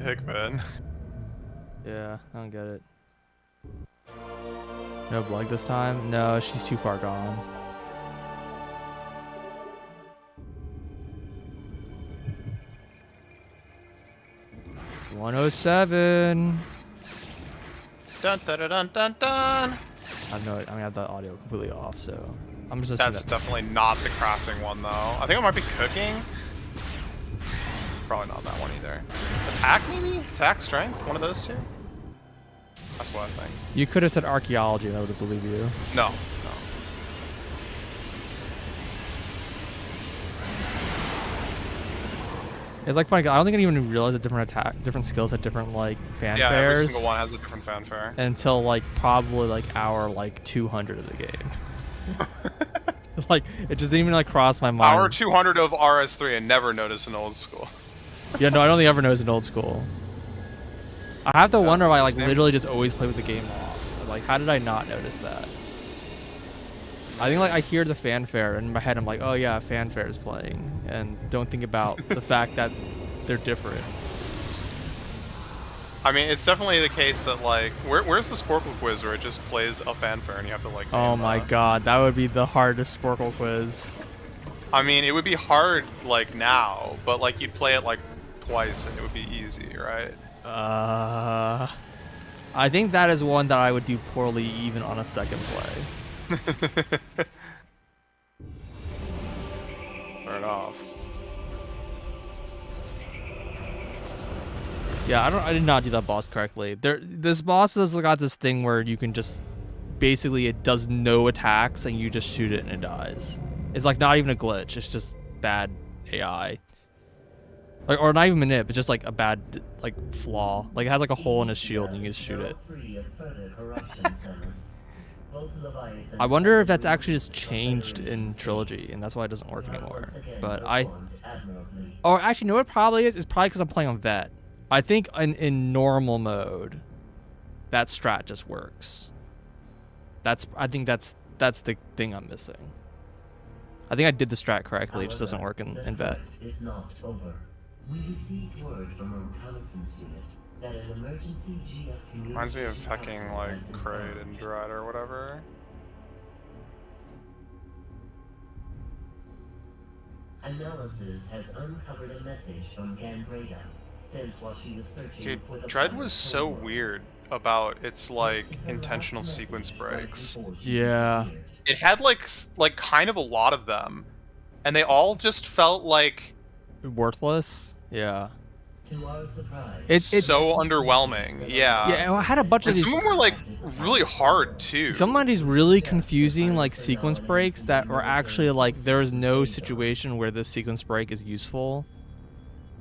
Hickman. Yeah, I don't get it. No Blug this time? No, she's too far gone. $107. Dun dun dun dun dun dun. I have the audio completely off, so I'm just That's that. definitely not the crafting one, though. I think it might be cooking. Probably not that one either. Attack, maybe? Attack, strength? One of those two? That's what I think. You could have said archaeology, and I would have believed you. No. No. It's like funny. I don't think I even realized that different skills had different like fanfares. Yeah, every single one has a different fanfare. Until like probably like hour like 200 of the game. Like it just didn't even like cross my mind. Hour 200 of RS3 and never noticed an old school. Yeah, no, I don't think I ever noticed an old school. I have to wonder why I like same. literally just always play with the game off. Like, how did I not notice that? I think like I hear the fanfare and in my head I'm like, oh yeah, fanfare is playing, and don't think about the fact that they're different. I mean, it's definitely the case that like, where's the Sporkle quiz where it just plays a fanfare and you have to like. Oh name, my god, that would be the hardest Sporkle quiz. I mean, it would be hard like now, but like you'd play it like twice and it would be easy, right? I think that is one that I would do poorly even on a second play. Turn it off. Yeah, I did not do that boss correctly. This boss has got this thing where you can just basically it does no attacks and you just shoot it and it dies. It's like not even a glitch. It's just bad AI. Like, or not even manip. It's just like a bad like flaw. Like it has like a hole in his shield and you can just shoot it. I wonder if that's actually just changed in Trilogy and that's why it doesn't work anymore. But or actually, you know what it probably is? It's probably because I'm playing on Vet. I think in normal mode, that strat just works. I think that's the thing I'm missing. I think I did the strat correctly. It just doesn't work in Vet. Is not over. We received word from a reconnaissance unit that an emergency GF Reminds me of fucking like Kraid and Dread or whatever. Analysis has uncovered a message from Gandreda sent while she was searching Dude, for the Dread was so weird about its like This is the intentional last sequence message right breaks. before she Yeah. disappeared. It had like kind of a lot of them, and they all just felt like Worthless. Yeah. To our surprise, It's so underwhelming. Yeah. Yeah, I had a bunch of And these. some of them were like really hard too. Some of these really confusing like sequence breaks that were actually like there is no situation where this sequence break is useful.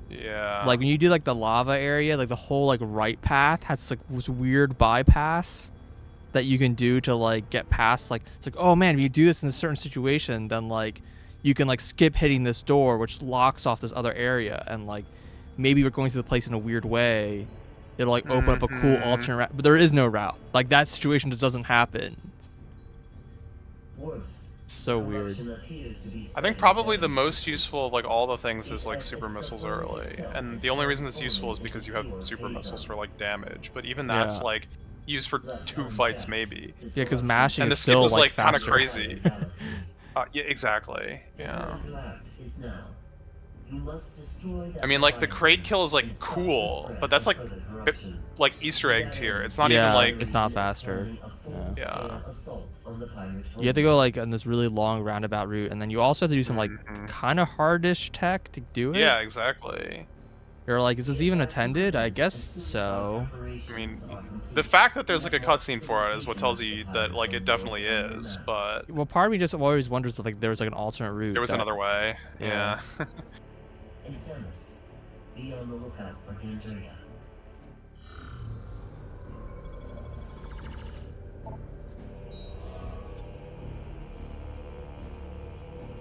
Yeah. Like when you do like the lava area, like the whole like right path has like this weird bypass that you can do to like get past. Like it's like, oh man, if you do this in a certain situation, then like you can like skip hitting this door, which locks off this other area, and like maybe you're going through the place in a weird way. It'll like open up a cool alternate route, but there is no route. Like that situation just doesn't happen. worse, So weird. corruption appears to be I think spreading probably the rapidly. most useful of like all the things is like super missiles early, and the only reason it's useful is because you have super missiles for like damage. But even that's Yeah. like used for 2 fights maybe. Yeah, because mashing And the is skip still was like kind of faster. crazy. Yeah, exactly. The Yeah. time to act is now. You must destroy that I mean, like the fire Kraid kill is like and stop the cool, spread but that's of like further corruption. like Easter egg tier. It's not Yeah, even like it's not faster. Yeah. You have to go like on this really long roundabout route, and then you also have to do some like Mhm. kind of hardish tech to do it. Yeah, exactly. You're like, is this even attended? I guess so. I mean, the fact that there's like a cutscene for it is what tells you that like it definitely is, but Well, part of me just always wonders if like there's like an alternate route. there was that- another way. Yeah. Yeah. In Samus, be on the lookout for Gandria.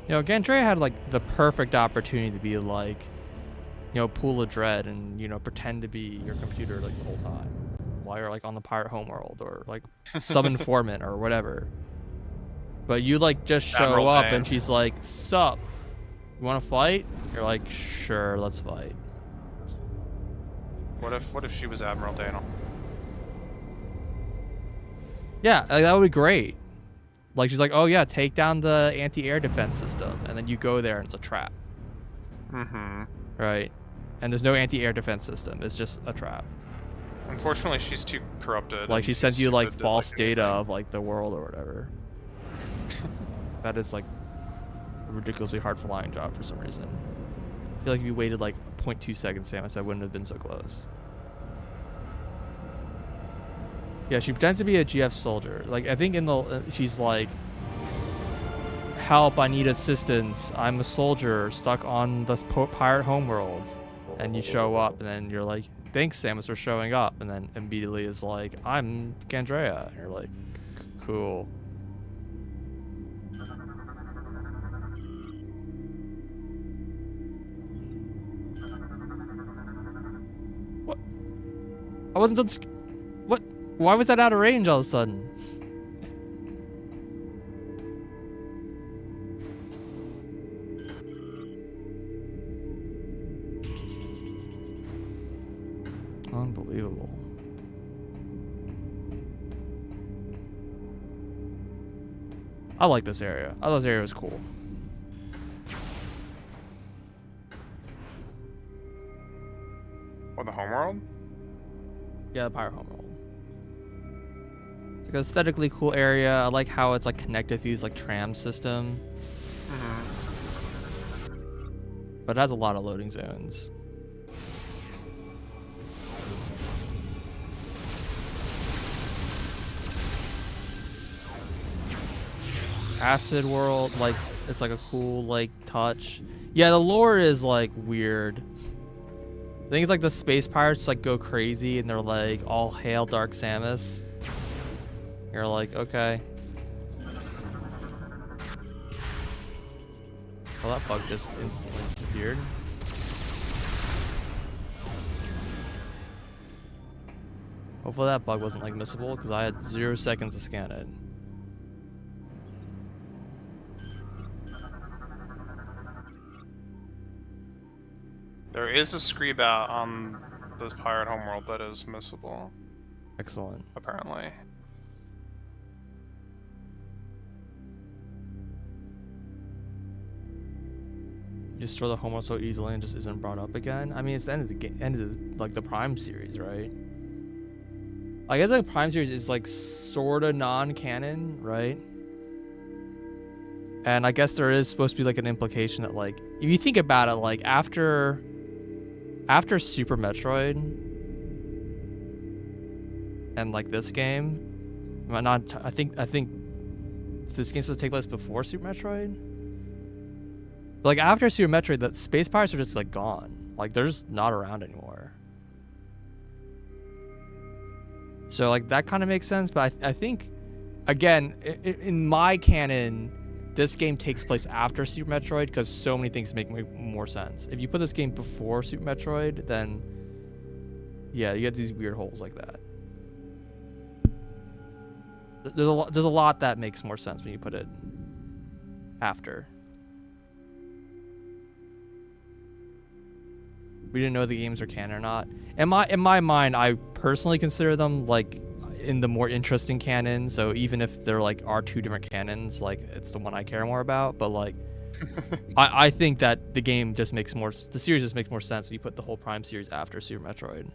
You know, Gandrea had like the perfect opportunity to be like, you know, Pool of Dread and, you know, pretend to be your computer like the whole time while you're like on the pirate homeworld or like some informant or whatever. But you like just show Admiral up Payne. and she's like, sup, you want to fight? You're like, sure, let's fight. What if she was Admiral Dana? Yeah, like, that would be great. Like she's like, oh yeah, take down the anti-air defense system, and then you go there and it's a trap, Mm-hmm. right? And there's no anti-air defense system; it's just a trap. Unfortunately, she's too corrupted. Like and she too sends you like stupid to, false do data anything. of like the world or whatever. That is like a ridiculously hard flying job for some reason. I feel like if you waited like 0.2 seconds, Samus, I wouldn't have been so close. Yeah, she pretends to be a GF soldier. Like I think in the she's like, help! I need assistance. I'm a soldier stuck on the pirate homeworld, and you show up, and then you're like, thanks, Samus, for showing up, and then immediately is like, I'm Gandrea. And you're like, cool. What? I wasn't done. What? Why was that out of range all of a sudden? Unbelievable. I like this area. I thought this area was cool. Or the homeworld? Yeah, the pirate homeworld. It's like an aesthetically cool area. I like how it's like connected to these like tram system. But it has a lot of loading zones. Acid world, like it's like a cool like touch. Yeah, the lore is like weird. I think it's like the space pirates like go crazy and they're like all hail Dark Samus. You're like, okay. Well, that bug just instantly disappeared. Hopefully that bug wasn't like missable because I had 0 seconds to scan it. There is a screeb out on the pirate homeworld that is missable, Excellent. apparently. You just throw the homeworld so easily and just isn't brought up again. I mean, it's the end of the end of the, like the Prime series, right? I guess the Prime series is like sort of non-canon, right? And I guess there is supposed to be like an implication that like if you think about it, like after Super Metroid and like this game, I think this game supposed to take place before Super Metroid. But like after Super Metroid, the space pirates are just like gone. Like they're just not around anymore. So like that kind of makes sense. But I think, again, in my canon, this game takes place after Super Metroid because so many things make more sense. If you put this game before Super Metroid, then yeah, you get these weird holes like that. There's a lot that makes more sense when you put it after. We didn't know the games are canon or not. In my mind, I personally consider them like in the more interesting canon. So even if there like are 2 different canons, like it's the one I care more about. But like, I think that the game just makes more. The series just makes more sense when you put the whole Prime series after Super Metroid.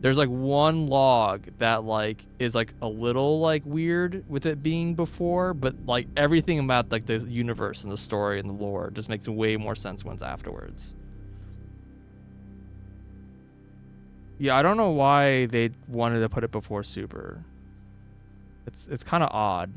There's like one log that like is like a little like weird with it being before, but like everything about like the universe and the story and the lore just makes way more sense when it's afterwards. Yeah, I don't know why they wanted to put it before Super. It's kind of odd.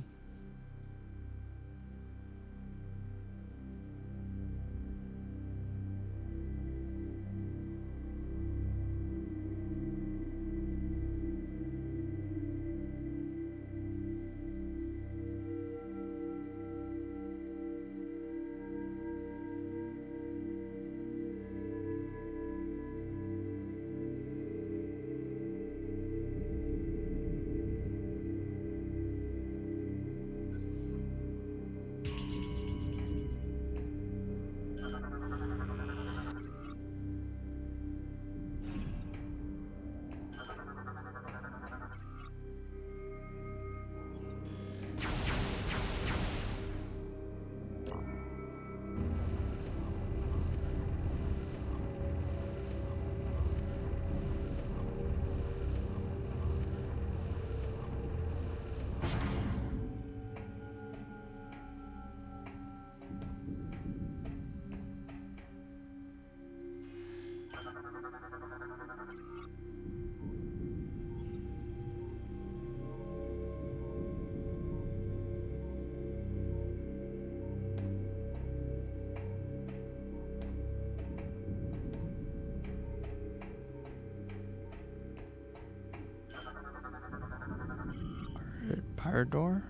Pirate door?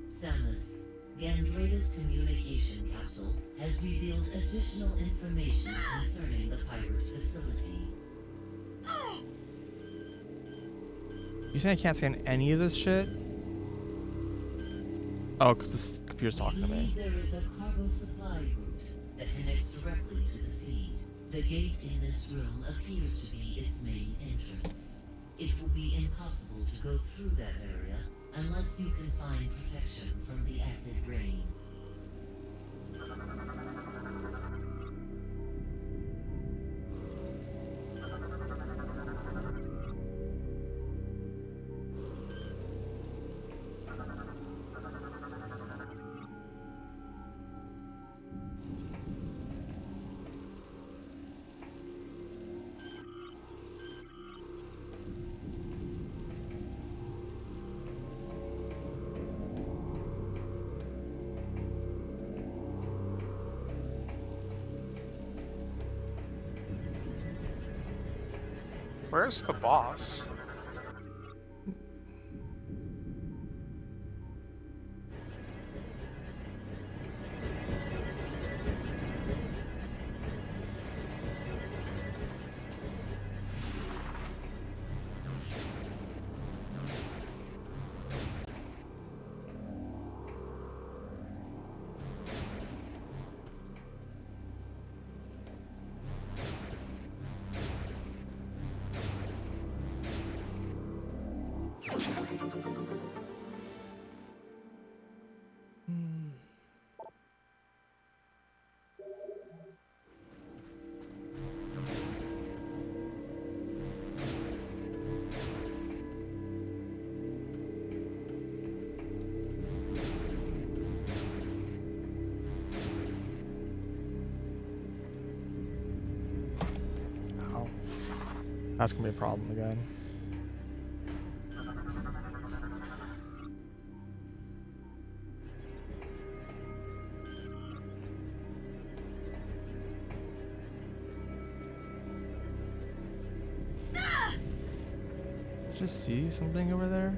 Samus, Gandreda's communication capsule has revealed additional information concerning the pirate facility. You saying I can't scan any of this shit? Oh, because this computer's talking to me. There is a cargo supply route that connects directly to the seed. The gate in this room appears to be its main entrance. It will be impossible to go through that area unless you can find protection from the acid rain. Where's the boss? Ow. That's gonna be a problem again. Just see something over there?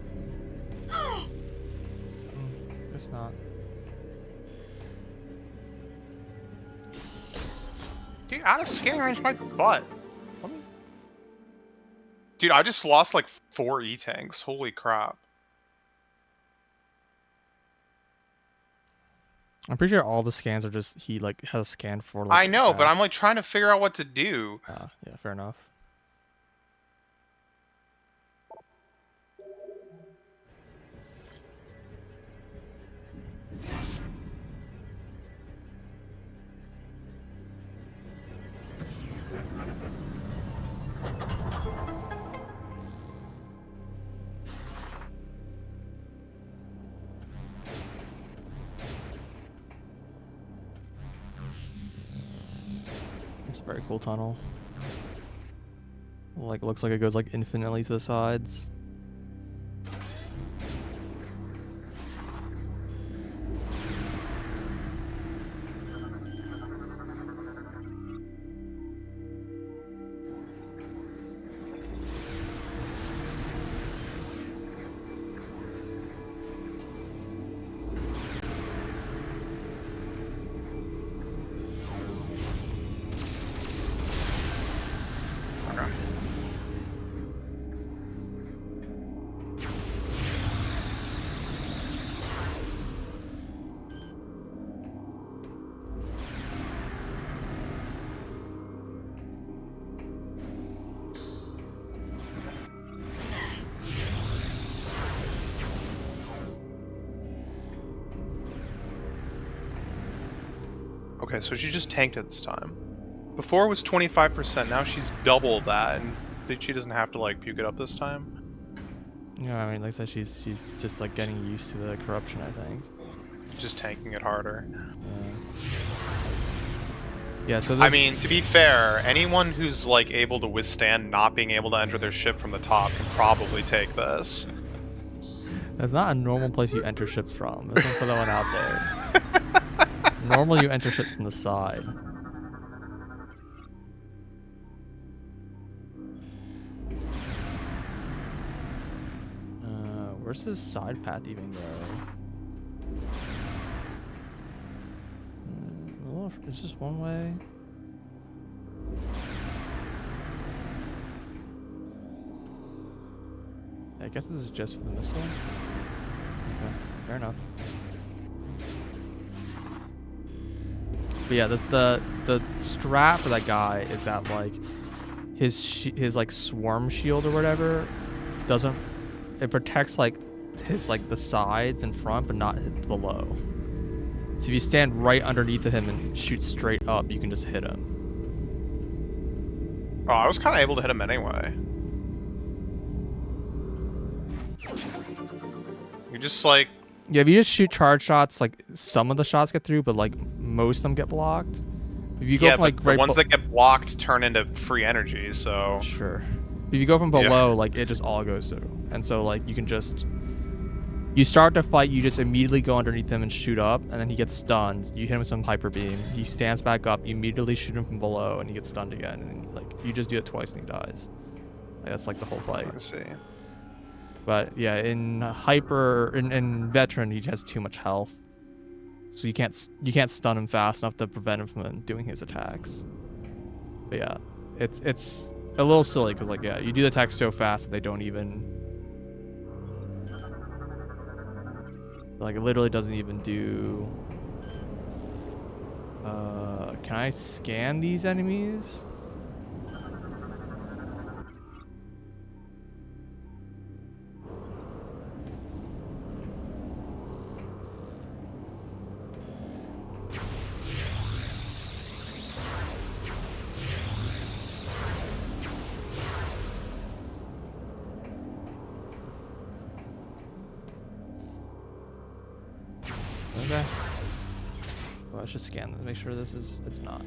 Guess not. Dude, out of scanning range, my butt. Let me... Dude, I just lost like 4 E-tanks. Holy crap. I'm pretty sure all the scans are just he like has a scan for like. I know, but I'm like trying to figure out what to do. Yeah, fair enough. It's a very cool tunnel. Like looks like it goes like infinitely to the sides. Okay, so she just tanked it this time. Before it was 25%, now she's double that, and she doesn't have to like puke it up this time. Yeah, I mean, like I said, she's just like getting used to the corruption, I think. Just tanking it harder. Yeah, so I mean, to be fair, anyone who's like able to withstand not being able to enter their ship from the top can probably take this. that's not a normal place you enter ships from. Let's put that one out there. Normally you enter ships from the side. Where's this side path even go? Is this one way? I guess this is just for the missile. Okay, fair enough. But yeah, the strat for that guy is that like his like swarm shield or whatever doesn't, it protects like his like the sides and front but not below. So if you stand right underneath of him and shoot straight up, you can just hit him. Oh, I was kind of able to hit him anyway. You just like... Yeah, if you just shoot charge shots, like some of the shots get through, but like most of them get blocked. If you go from like the ones that get blocked turn into free energy, so... Sure. If you go from below, like it just all goes through. And so like you can just... You start to fight, you just immediately go underneath him and shoot up, and then he gets stunned. You hit him with some hyper beam. He stands back up, you immediately shoot him from below, and he gets stunned again. And like you just do it twice and he dies. Like, that's like the whole fight. I see. But yeah, in veteran, he has too much health, so you can't stun him fast enough to prevent him from doing his attacks. But yeah, it's a little silly because like yeah, you do the attacks so fast that they don't even like it literally doesn't even do. Can I scan these enemies? Okay. Well, let's just scan this, make sure it's not.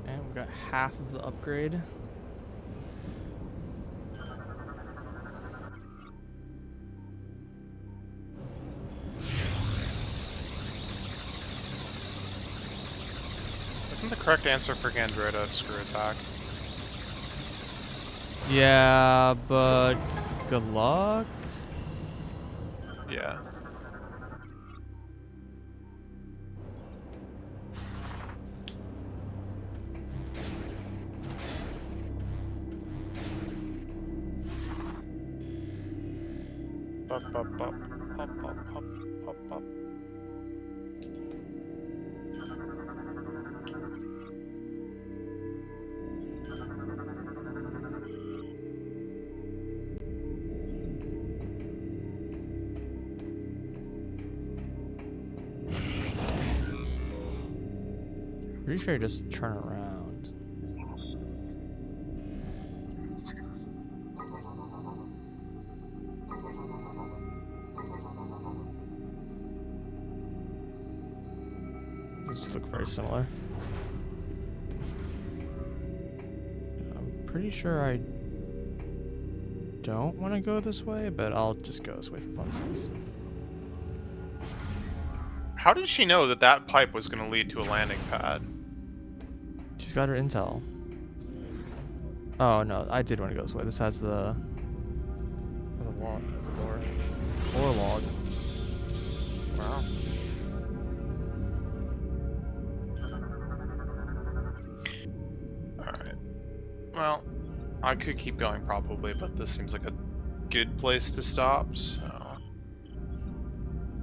And we got half of the upgrade. Isn't the correct answer for Gandrota screw attack? Yeah, but good luck. Yeah. Up, up, up, up, up, up, up, up. Pretty sure you just turn around. These look very similar. I'm pretty sure I don't want to go this way, but I'll just go this way for funsies. How did she know that that pipe was going to lead to a landing pad? She's got her intel. Oh no, I did want to go this way. This has the log, has a door or a log. Wow. Well, I could keep going probably, but this seems like a good place to stop, so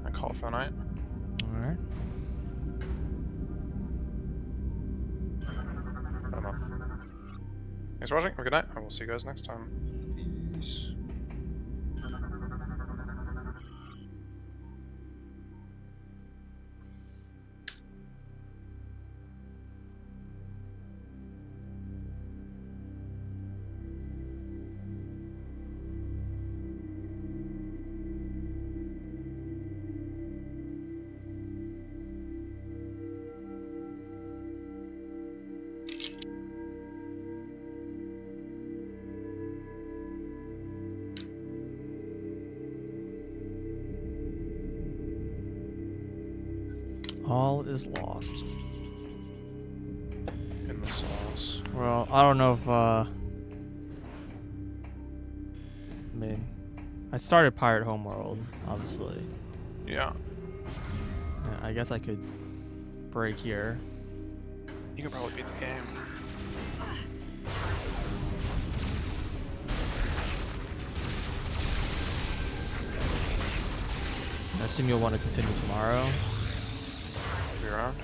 I call it for a night. All right. I don't know. Thanks for watching. Have a good night. I will see you guys next time. Peace. All is lost. In the sauce. Well, I don't know if I mean, I started Pirate Homeworld, obviously. Yeah. Yeah, I guess I could break here. You can probably beat the game. I assume you'll want to continue tomorrow. Be around.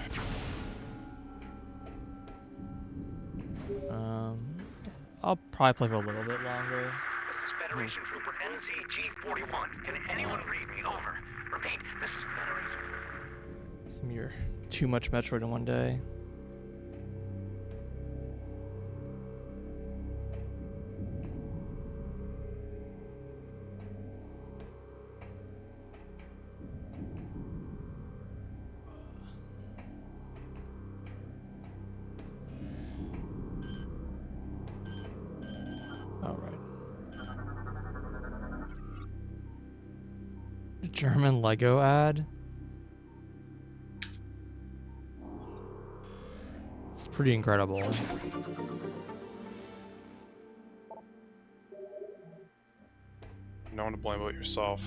I'll probably play for a little bit longer. This is Federation Trooper NCG-41. Can anyone read me? Over. Repeat, this is Federation Trooper. Some of your too much Metroid in one day. All right. German Lego ad. It's pretty incredible. No one to blame but yourself.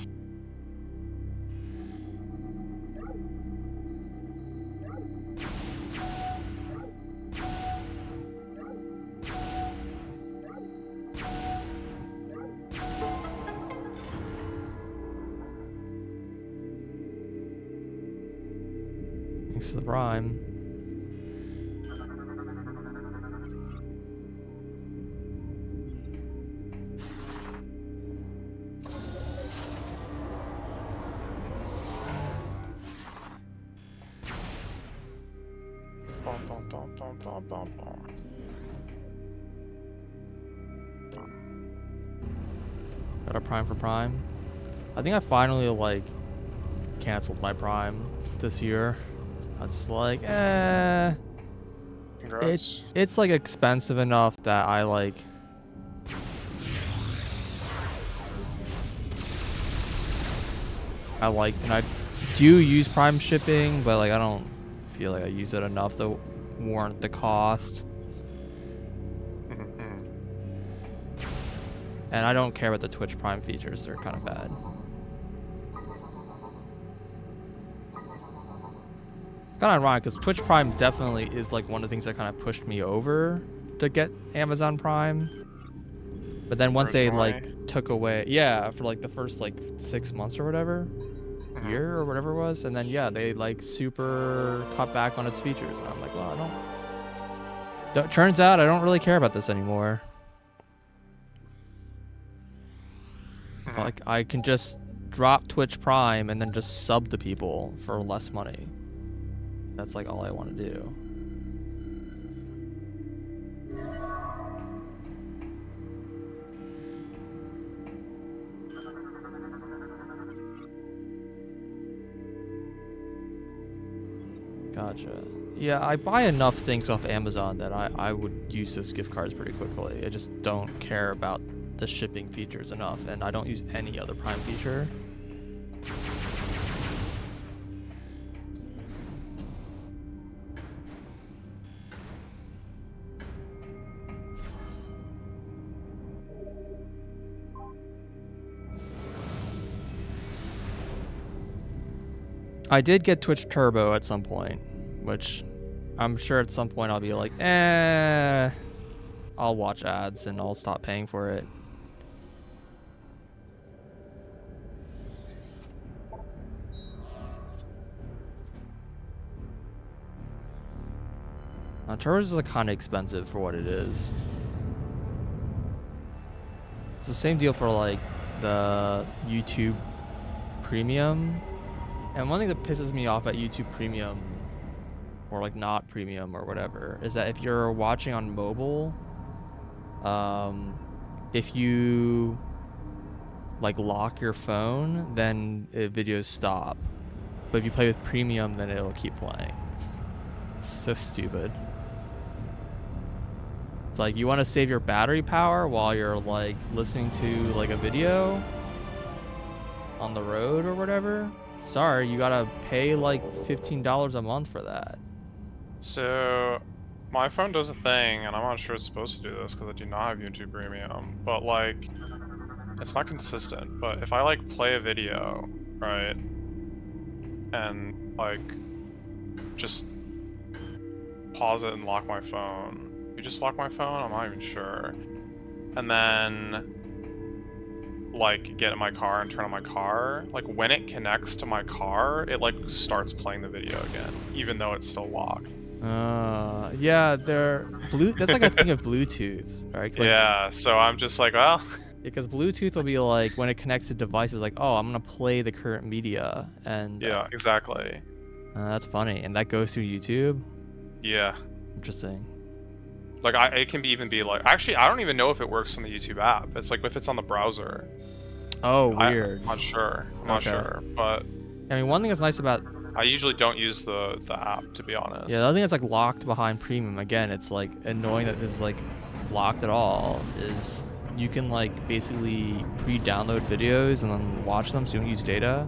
Thanks for the Prime. Bum, bum, bum, bum, bum, bum, bum. Got a Prime for Prime. I think I finally like canceled my Prime this year. It's like, Congrats. it's like expensive enough that I like. And I do use Prime shipping, but like I don't feel like I use it enough to warrant the cost. And I don't care about the Twitch Prime features; they're kind of bad. Kind of ironic because Twitch Prime definitely is like one of the things that kind of pushed me over to get Amazon Prime. But then once they like took away, yeah, for like the first like 6 months or whatever, year or whatever it was, and then yeah, they like super cut back on its features. And I'm like, well, I don't. Turns out I don't really care about this anymore. Like I can just drop Twitch Prime and then just sub to people for less money. That's like all I want to do. Gotcha. Yeah, I buy enough things off Amazon that I would use those gift cards pretty quickly. I just don't care about the shipping features enough, and I don't use any other Prime feature. I did get Twitch Turbo at some point, which I'm sure at some point I'll be like, I'll watch ads and I'll stop paying for it. Turbos is like kind of expensive for what it is. It's the same deal for like the YouTube Premium. And one thing that pisses me off at YouTube Premium, or like not Premium or whatever, is that if you're watching on mobile, if you like lock your phone, then videos stop. But if you play with Premium, then it'll keep playing. It's so stupid. It's like you want to save your battery power while you're like listening to like a video on the road or whatever. Sorry, you gotta pay like $15 a month for that. So, my phone does a thing, and I'm not sure it's supposed to do this because I do not have YouTube Premium, but like, it's not consistent. But if I like play a video, right, and like just pause it and lock my phone. You just lock my phone? I'm not even sure. And then like get in my car and turn on my car, like when it connects to my car, it like starts playing the video again, even though it's still locked. Yeah, that's like a thing of Bluetooth, right? Like, yeah, so I'm just like, well, because Bluetooth will be like when it connects to devices, like, oh, I'm gonna play the current media, and yeah, exactly. that's funny, and that goes through YouTube. Yeah. Interesting. Like it can even be like, actually, I don't even know if it works on the YouTube app. It's like if it's on the browser. Oh, weird. I'm not sure. I'm not sure, but I mean, one thing that's nice about I usually don't use the app, to be honest. the other thing that's like locked behind Premium, again, it's like annoying that this is like locked at all, is you can like basically pre-download videos and then watch them, so you don't use data,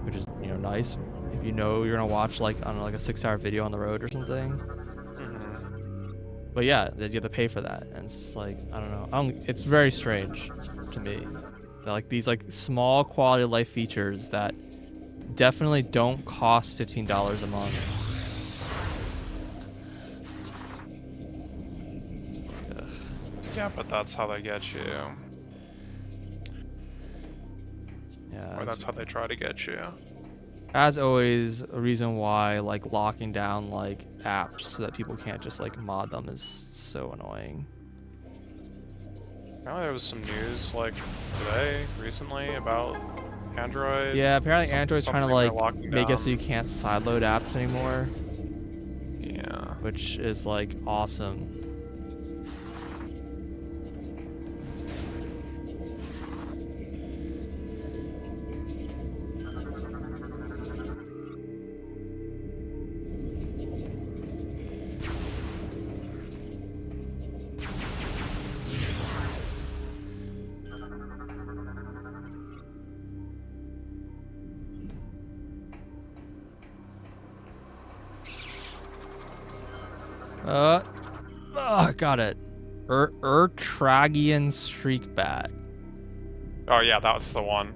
which is, you know, nice if you know you're gonna watch like, I don't know, like a 6-hour video on the road or something. But yeah, you have to pay for that, and it's just like, I don't know, it's very strange to me that like these like small quality of life features that definitely don't cost $15 a month. Ugh. Yeah, but that's how they get you. Yeah, Or that's how they try to get you. as always, a reason why like locking down like apps so that people can't just like mod them is so annoying. Apparently there was some news like today, recently, about Android. Yeah, apparently Android's trying to something like they're make locking it so you can't sideload apps anymore, down. Yeah. which is like awesome. Got it. Ertragian Streakbat. Oh yeah, that was the one.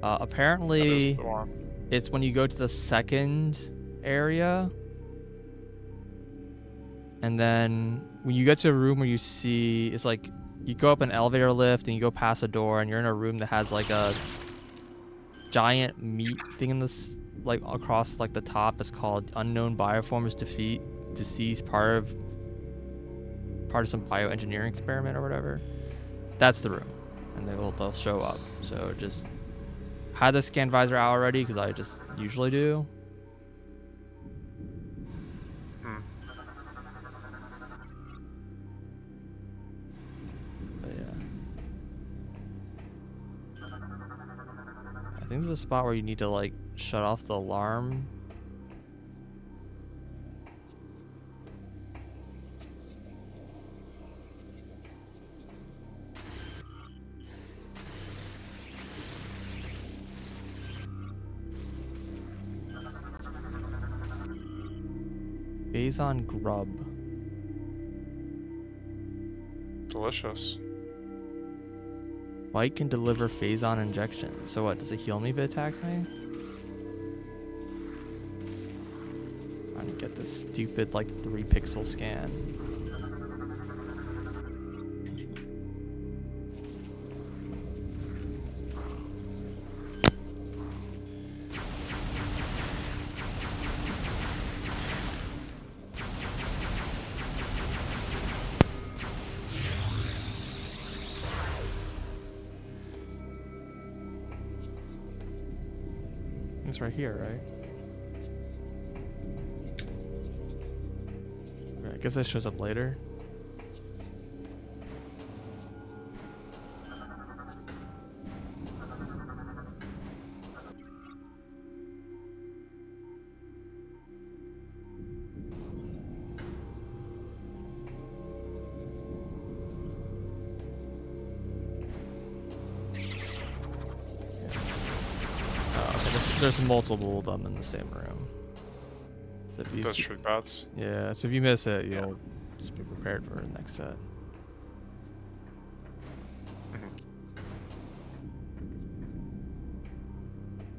That Apparently, is the one. it's when you go to the second area, and then when you get to a room where you see, it's like you go up an elevator lift and you go past a door, and you're in a room that has like a giant meat thing in this, like across like the top. It's called Unknown Bioforms Deceased, part of some bioengineering experiment or whatever. That's the room, and they'll show up. So just had the scan visor out already because I just usually do. But yeah, I think there's a spot where you need to like shut off the alarm. Phazon grub. Delicious. Bite can deliver Phazon injection. So what, does it heal me if it attacks me? Trying to get this stupid like 3-pixel scan. it's right here, right? Okay, I guess that shows up later. There's multiple of them in the same room. So if you Those truth bats. yeah, so if you miss it, you'll just be prepared for the next set.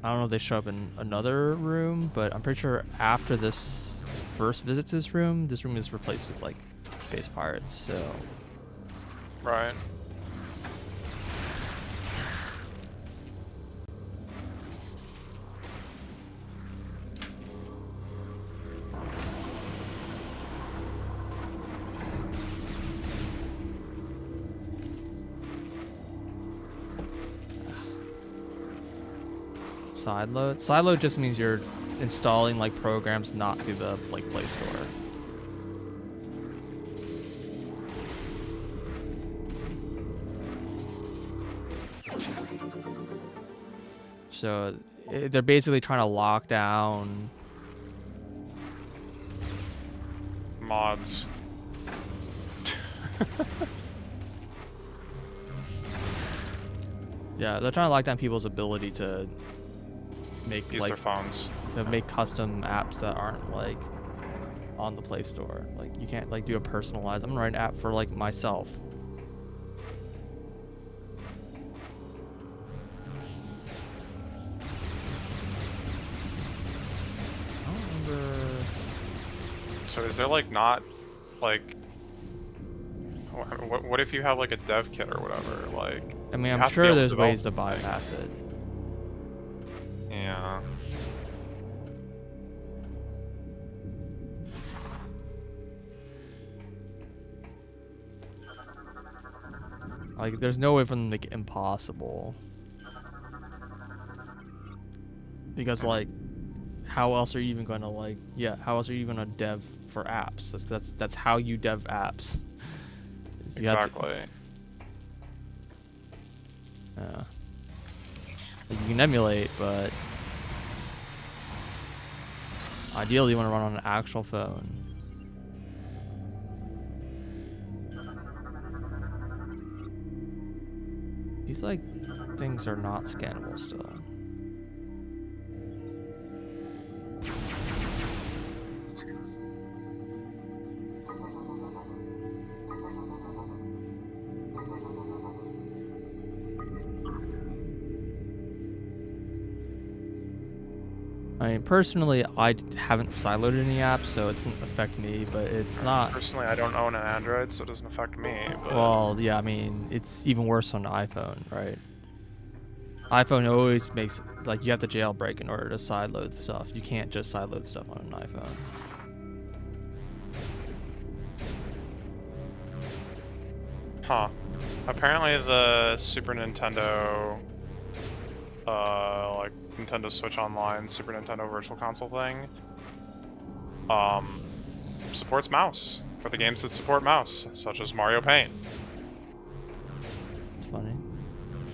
I don't know if they show up in another room, but I'm pretty sure after this first visit to this room is replaced with like space pirates, so Right. sideload. Sideload just means you're installing like programs not through the like Play Store. So they're basically trying to lock down Mods. yeah, they're trying to lock down people's ability to make Use like their phones. to make custom apps that aren't like on the Play Store. Like you can't like do a personalized. I'm gonna write an app for like myself. I don't remember. So is there like not like what if you have like a dev kit or whatever? Like I mean, you I'm have to be sure able to there's develop ways to something. bypass it. Yeah. Like, there's no way for them to make it impossible. Because, like, how else are you even gonna, like, yeah, how else are you gonna dev for apps? That's how you dev apps. You have to- Exactly. yeah. Like, you can emulate, but ideally you want to run on an actual phone. These, like, things are not scannable still. I mean, personally, I haven't siloed any apps, so it doesn't affect me, but it's not... Personally, I don't own an Android, so it doesn't affect me. But Well, yeah, I mean, it's even worse on the iPhone, right? iPhone always makes, like, you have to jailbreak in order to sideload stuff. You can't just sideload stuff on an iPhone. huh? Apparently, the Super Nintendo, like Nintendo Switch Online, Super Nintendo Virtual Console thing, supports mouse for the games that support mouse, such as Mario Paint. It's funny.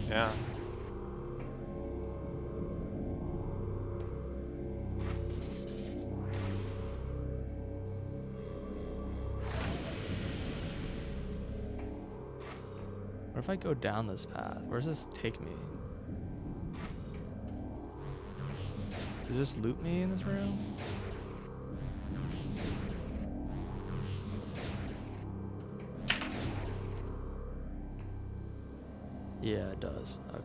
Yeah. What if I go down this path? Where does this take me? Does this loop me in this room? Yeah, it does. Okay.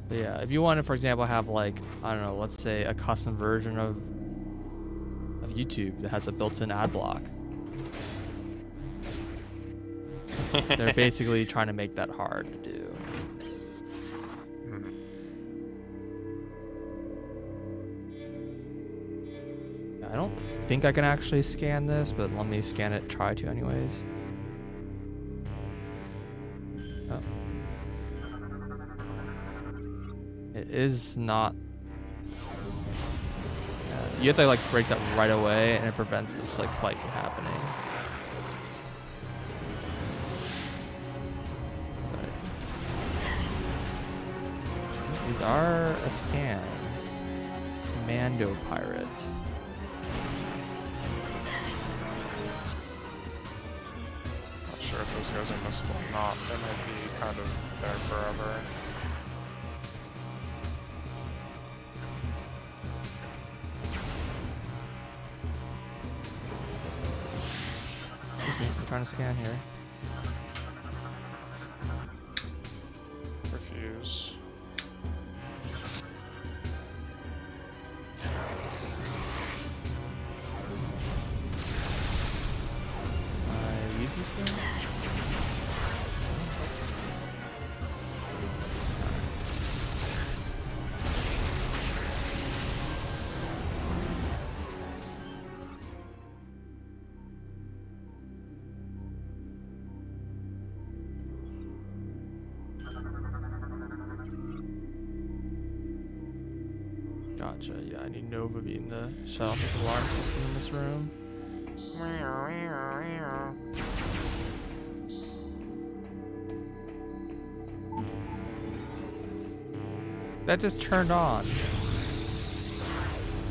But yeah, if you want to, for example, have like, I don't know, let's say a custom version of YouTube that has a built-in ad block. They're basically trying to make that hard to do. I don't think I can actually scan this, but let me scan it, try to anyways. Oh. It is not... you have to like break that right away, and it prevents this like fight from happening. But these are a scam. Commando pirates. Not sure if those guys are missable or not. They might be kind of there forever. Excuse me, I'm trying to scan here. Refuse. I use this thing? Gotcha, yeah, I need Nova Beam to shut off this alarm system in this room. That just turned on.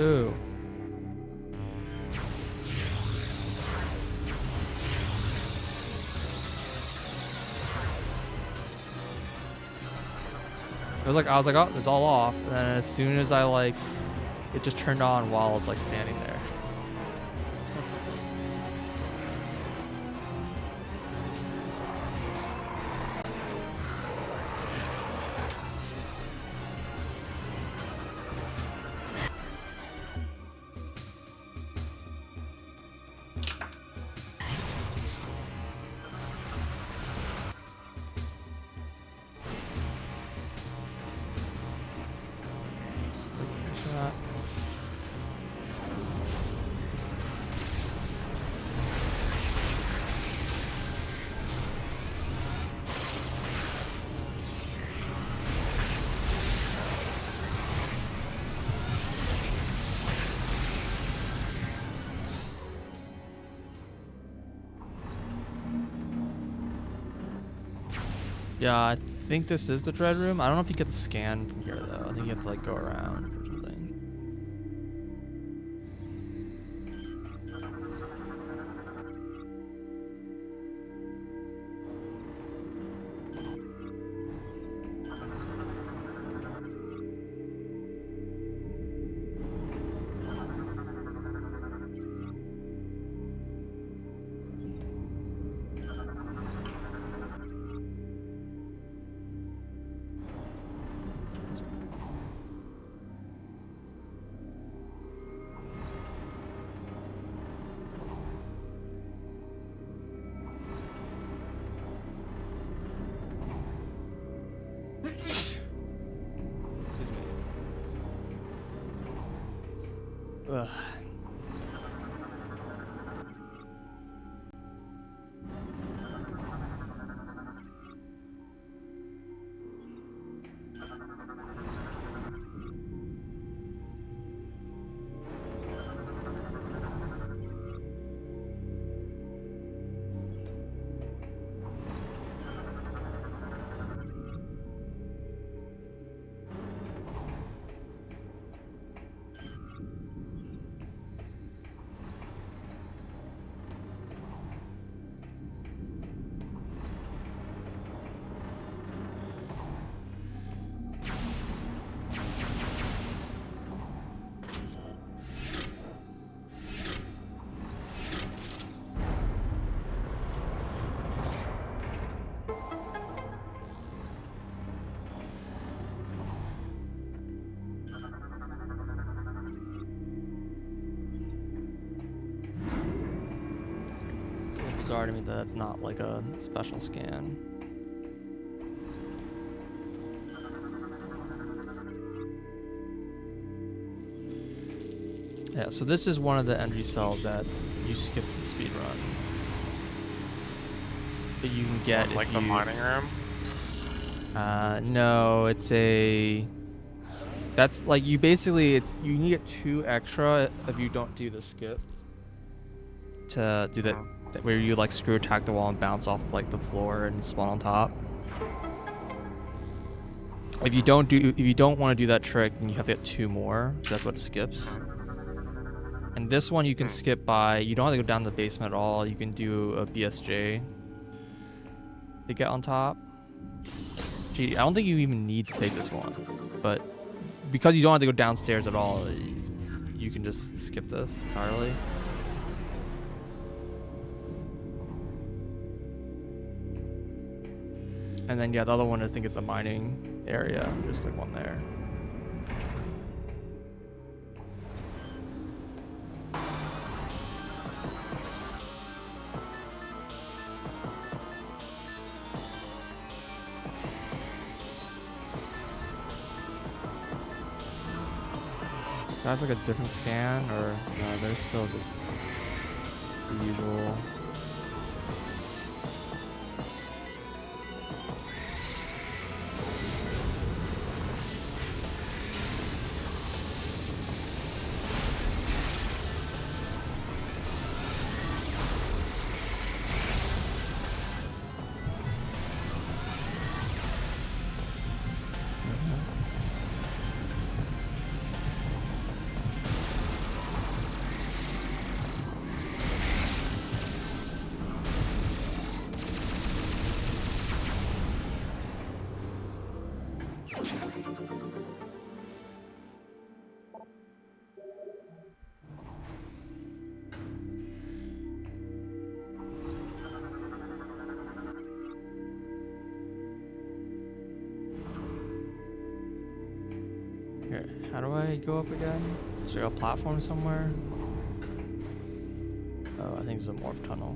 Ooh. I was like, oh, it's all off. And then as soon as I like, it just turned on while I was like standing there. Shot. Yeah, I think this is the Dread Room. I don't know if you get the scan from here though. I think you have to like go around or something. Excuse me. Ugh. It's bizarre to me that that's not like a special scan. Yeah, so this is one of the energy cells that you skip the speed run. That you can get Like if the you... mining room. No, it's a... That's like you basically, it's you can get 2 extra if you don't do the skip. To do that, where you like screw attack the wall and bounce off like the floor and spawn on top. If you don't want to do that trick, then you have to get 2 more. That's what it skips. And this one you can skip by, you don't have to go down to the basement at all. You can do a BSJ to get on top. Gee, I don't think you even need to take this one, but because you don't have to go downstairs at all, you can just skip this entirely. And then yeah, the other one I think is the mining area, just like one there. That's like a different scan, or no, they're still just the usual. Here, how do I go up again? Is there a platform somewhere? Oh, I think it's a morph tunnel.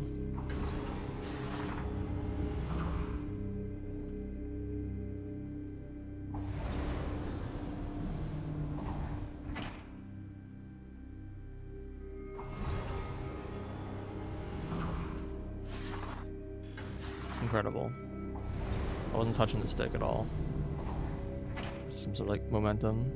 Incredible. I wasn't touching the stick at all. Some sort of like momentum.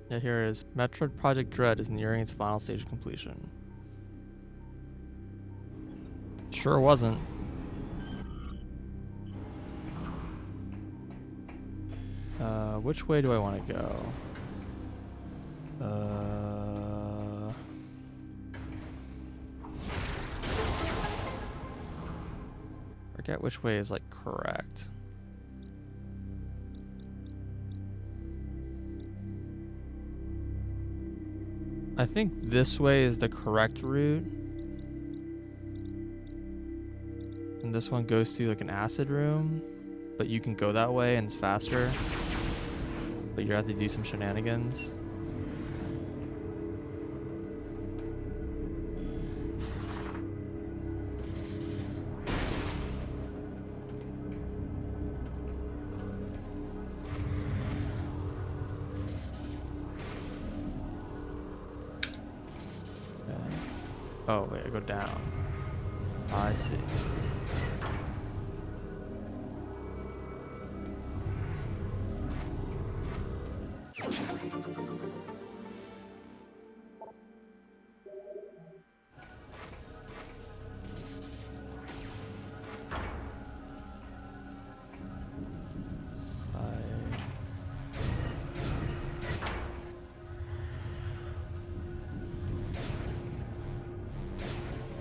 Yeah, here it is. Metroid Project Dread is nearing its final stage of completion. Sure wasn't. Which way do I want to go? Forget which way is like correct. I think this way is the correct route. And this one goes through like an acid room, but you can go that way and it's faster. But you have to do some shenanigans. Oh, wait, I go down. I see.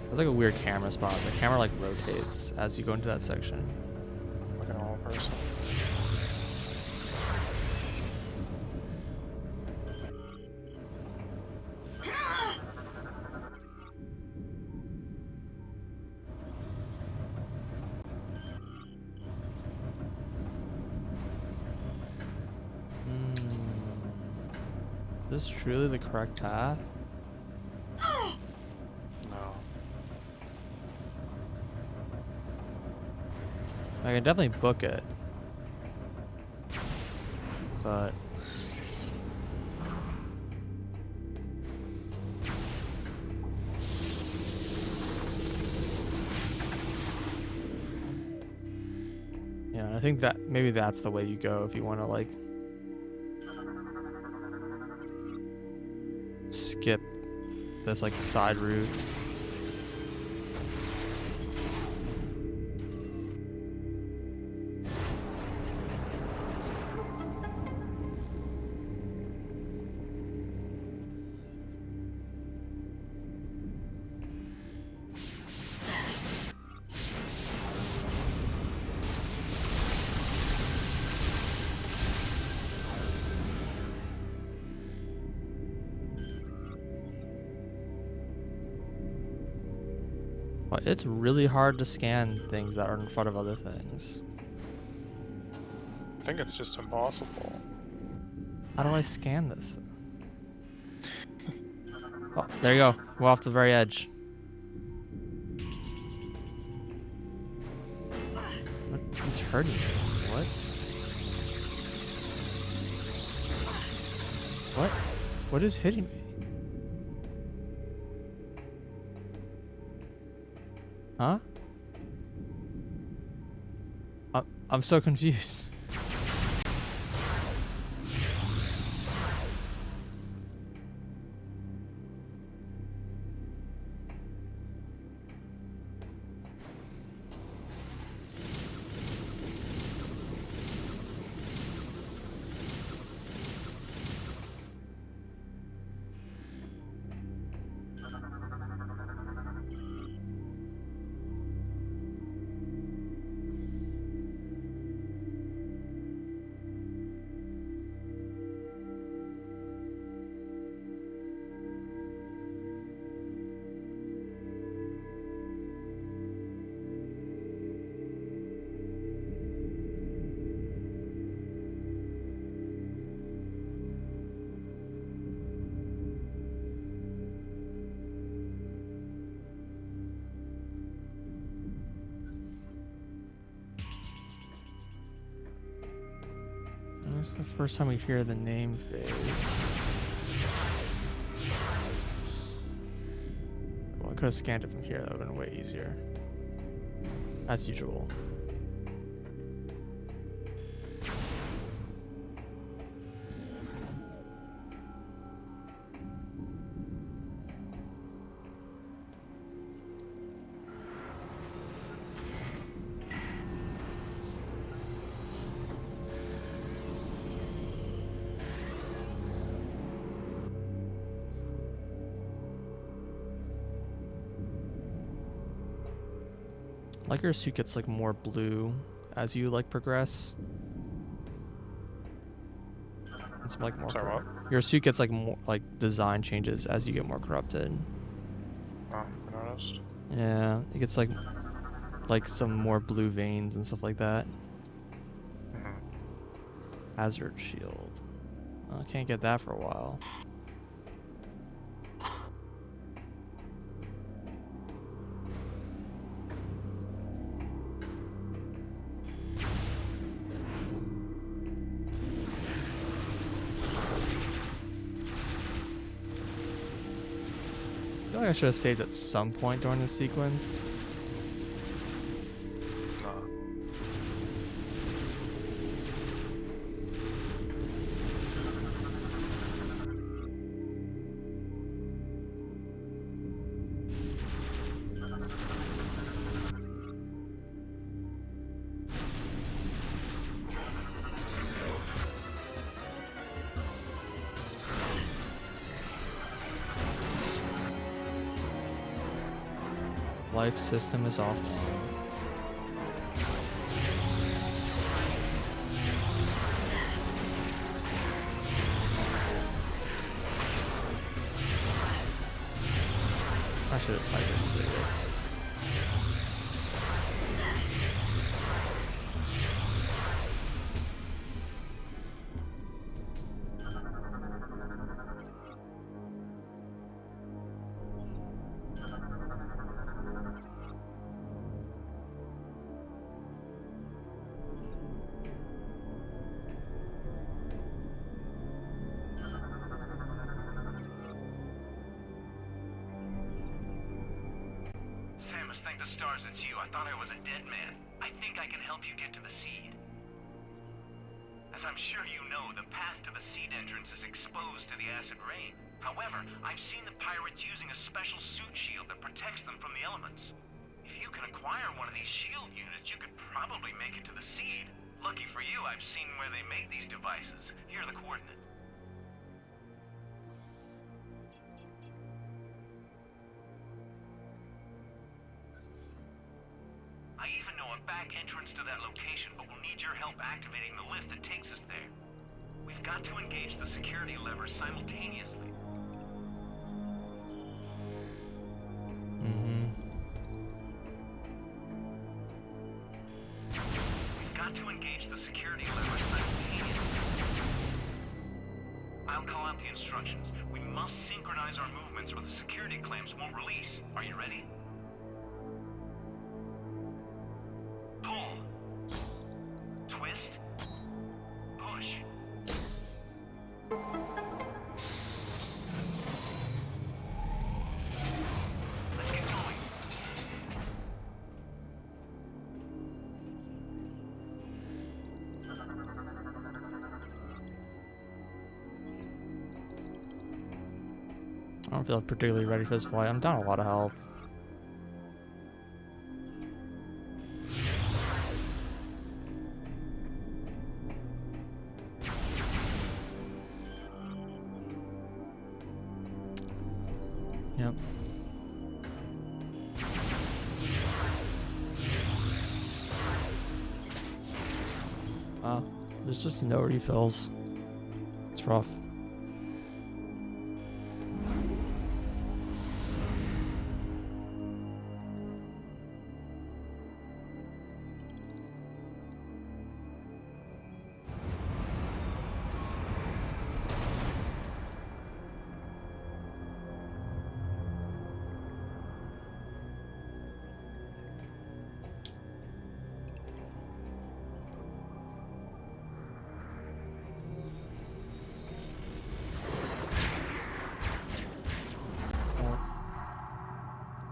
That's like a weird camera spot. The camera like rotates as you go into that section. Like a normal person. this truly the correct path? No. I can definitely book it. But yeah, I think that maybe that's the way you go if you want to like skip this like side route. But it's really hard to scan things that are in front of other things. I think it's just impossible. How do I scan this? Oh, there you go. We're off to the very edge. What is hurting me? What? What? What is hitting me? Huh? I'm so confused. This is the first time we hear the name phase. Well, I could have scanned it from here. That would have been way easier. As usual. Like your suit gets like more blue as you like progress. It's like more. Sorry, what? Your suit gets like more like design changes as you get more corrupted. Oh, I noticed. Yeah, it gets like some more blue veins and stuff like that. Mhm. Hazard shield. I can't get that for a while. I feel like I should have saved at some point during this sequence. No. Life system is offline. I should have sniped these idiots. thank the stars it's you. I thought I was a dead man. I think I can help you get to the seed. As I'm sure you know, the path to the seed entrance is exposed to the acid rain. However, I've seen the pirates using a special suit shield that protects them from the elements. If you can acquire one of these shield units, you could probably make it to the seed. Lucky for you, I've seen where they made these devices. Here are the coordinates. I even know a back entrance to that location, but we'll need your help activating the lift that takes us there. We've got to engage the security levers simultaneously. We've got to engage the security levers simultaneously. I'll call out the instructions. We must synchronize our movements or the security clamps won't release. Are you ready? Pull. Twist. Push. Let's get going. I don't feel particularly ready for this fight. I'm down a lot of health. Yep. There's just no refills. It's rough.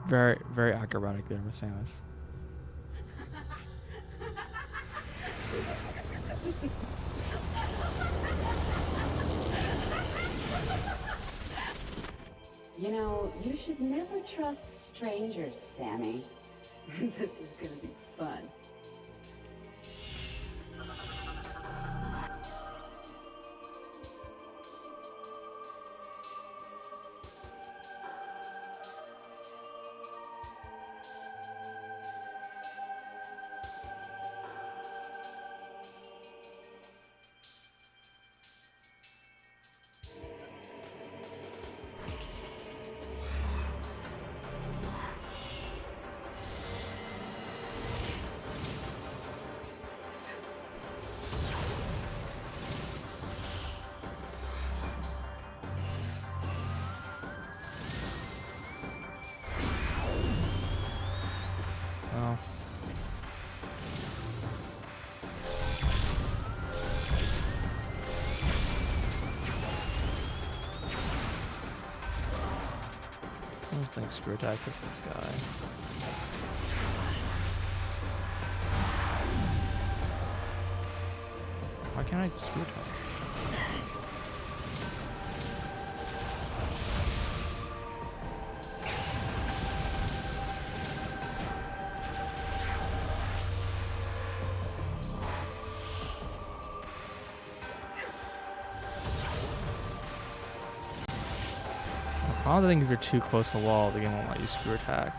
Very, very acrobatic there, Miss Samus. You know, you should never trust strangers, Sammy. This is gonna be fun. Oh. I don't think Screw Attack hits this guy. Why can't I Screw Attack? I don't think if you're too close to the wall, the game won't let you Screw Attack.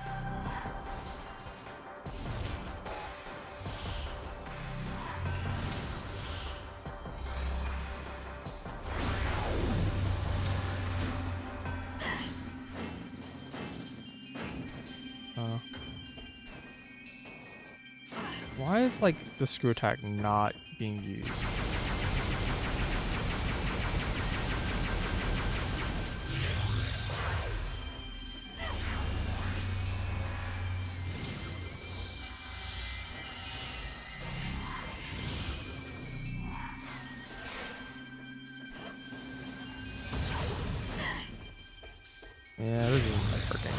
Why is like the Screw Attack not being used? Yeah, this isn't like working.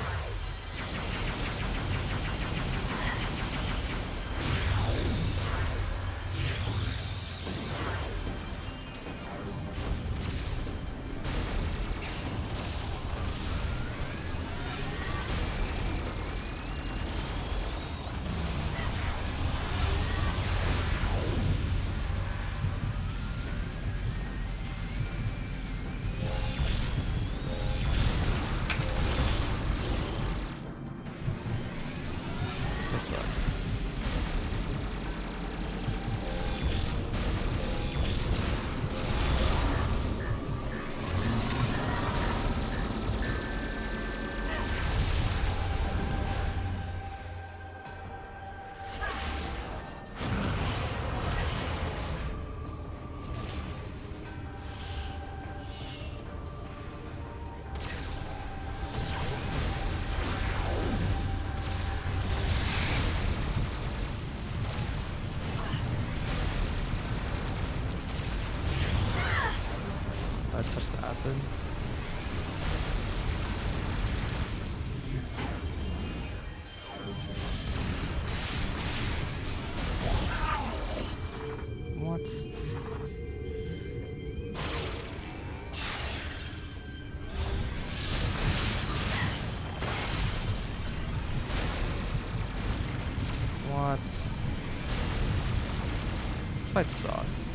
acid. What? What? This fight sucks.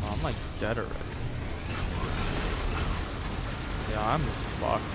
Oh, I'm like dead already. Yeah, I'm fucked.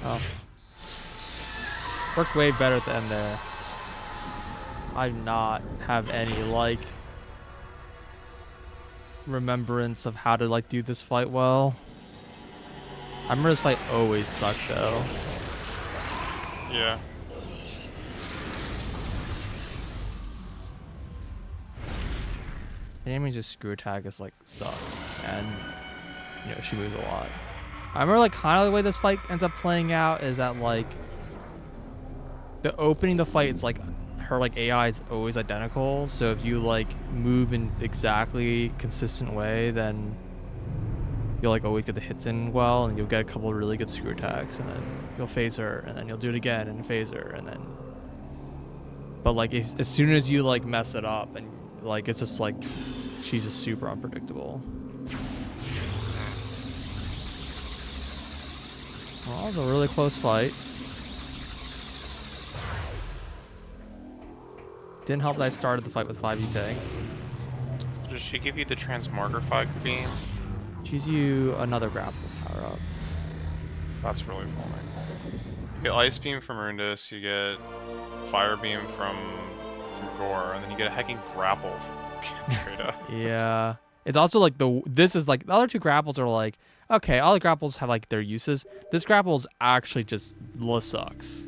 Oh. Worked way better at the end there. I do not have any, like, remembrance of how to, like, do this fight well. I remember this fight always sucked, though. Yeah. Naming just screw attack is, like, sucks. And, you know, she moves a lot. I remember, like, kind of the way this fight ends up playing out is that, like, the opening of the fight is, like, her, like, AI is always identical. So if you, like, move in exactly consistent way, then you'll, like, always get the hits in well, and you'll get a couple of really good screw attacks, and then you'll phase her, and then you'll do it again and phase her, and then... But, like, if, as soon as you, like, mess it up, and, like, it's just, like, she's just super unpredictable. Well, it was a really close fight. Didn't help that I started the fight with 5 tanks. Does she give you the transmogrify beam? She gives you another grapple power up. That's really funny. You get ice beam from Rundus, you get fire beam from Gore, and then you get a hecking grapple from Trada. Yeah. It's also like this is like the other two grapples are like, okay, all the grapples have like their uses. This grapple is actually just sucks.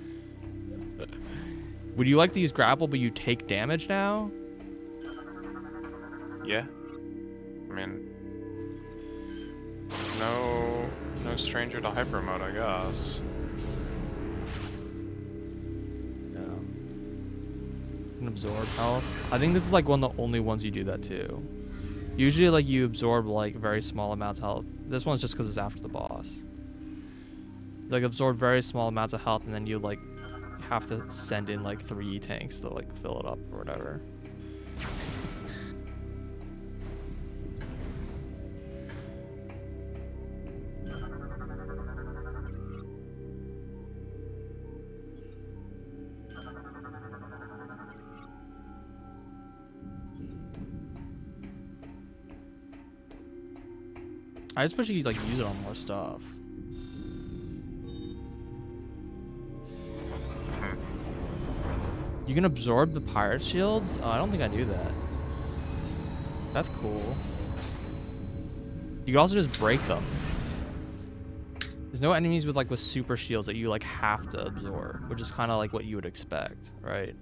Would you like to use grapple but you take damage now? Yeah. I mean, no stranger to hyper mode, I guess. And absorb health. I think this is like one of the only ones you do that too. Usually like you absorb like very small amounts of health. This one's just because it's after the boss. Like absorb very small amounts of health and then you like have to send in like 3 tanks to like fill it up or whatever. I just wish you could like use it on more stuff. You can absorb the pirate shields? Oh, I don't think I knew that. That's cool. You can also just break them. There's no enemies with super shields that you like have to absorb, which is kind of like what you would expect, right?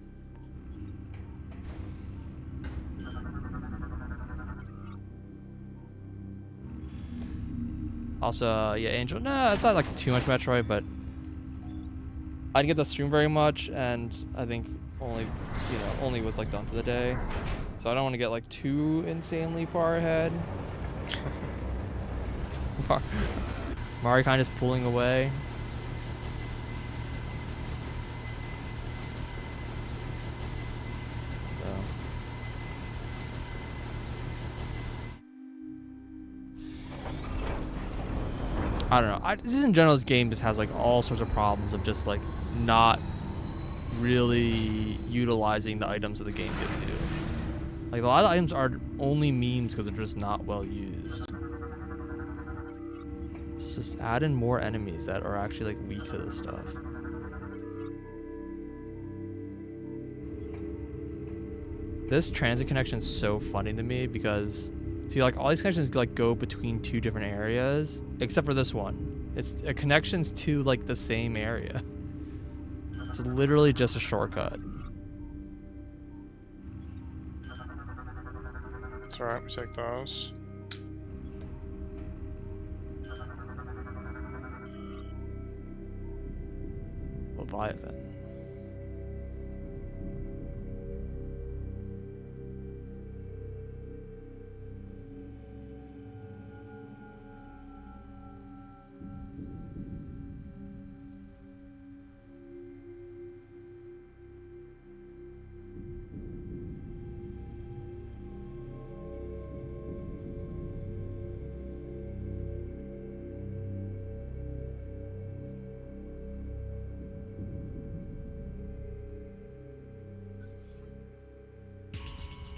Also, yeah, Angel. Nah, it's not like too much Metroid, but I didn't get to stream very much, and I think only was like done for the day, so I don't want to get like too insanely far ahead. Mari kind of is pulling away. So. I don't know. Just in general, this game just has like all sorts of problems of just like not really utilizing the items that the game gives you. Like a lot of items are only memes because they're just not well used. Let's just add in more enemies that are actually like weak to this stuff. This transit connection is so funny to me because see, like all these connections like go between two different areas, except for this one. It's connections to like the same area. It's literally just a shortcut. It's alright, we take those. Leviathan.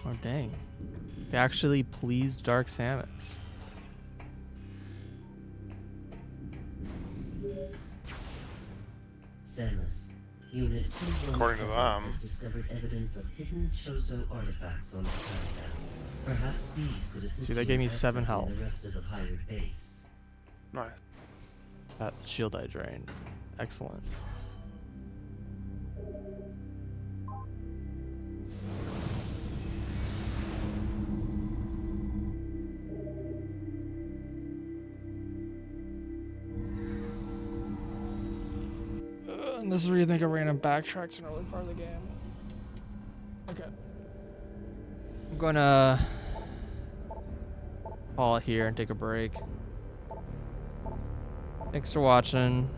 Oh dang. They actually pleased Dark Samus. Samus, Unit 217 According to them. has discovered evidence of hidden Chozo artifacts on Skytown. Perhaps these could assist See, that you gave in me 7 accessing health. the rest of the pirate base. Nice. That shield I drained. Excellent. And this is where you think a random backtrack's an early part of the game. Okay. I'm gonna call it here and take a break. Thanks for watching.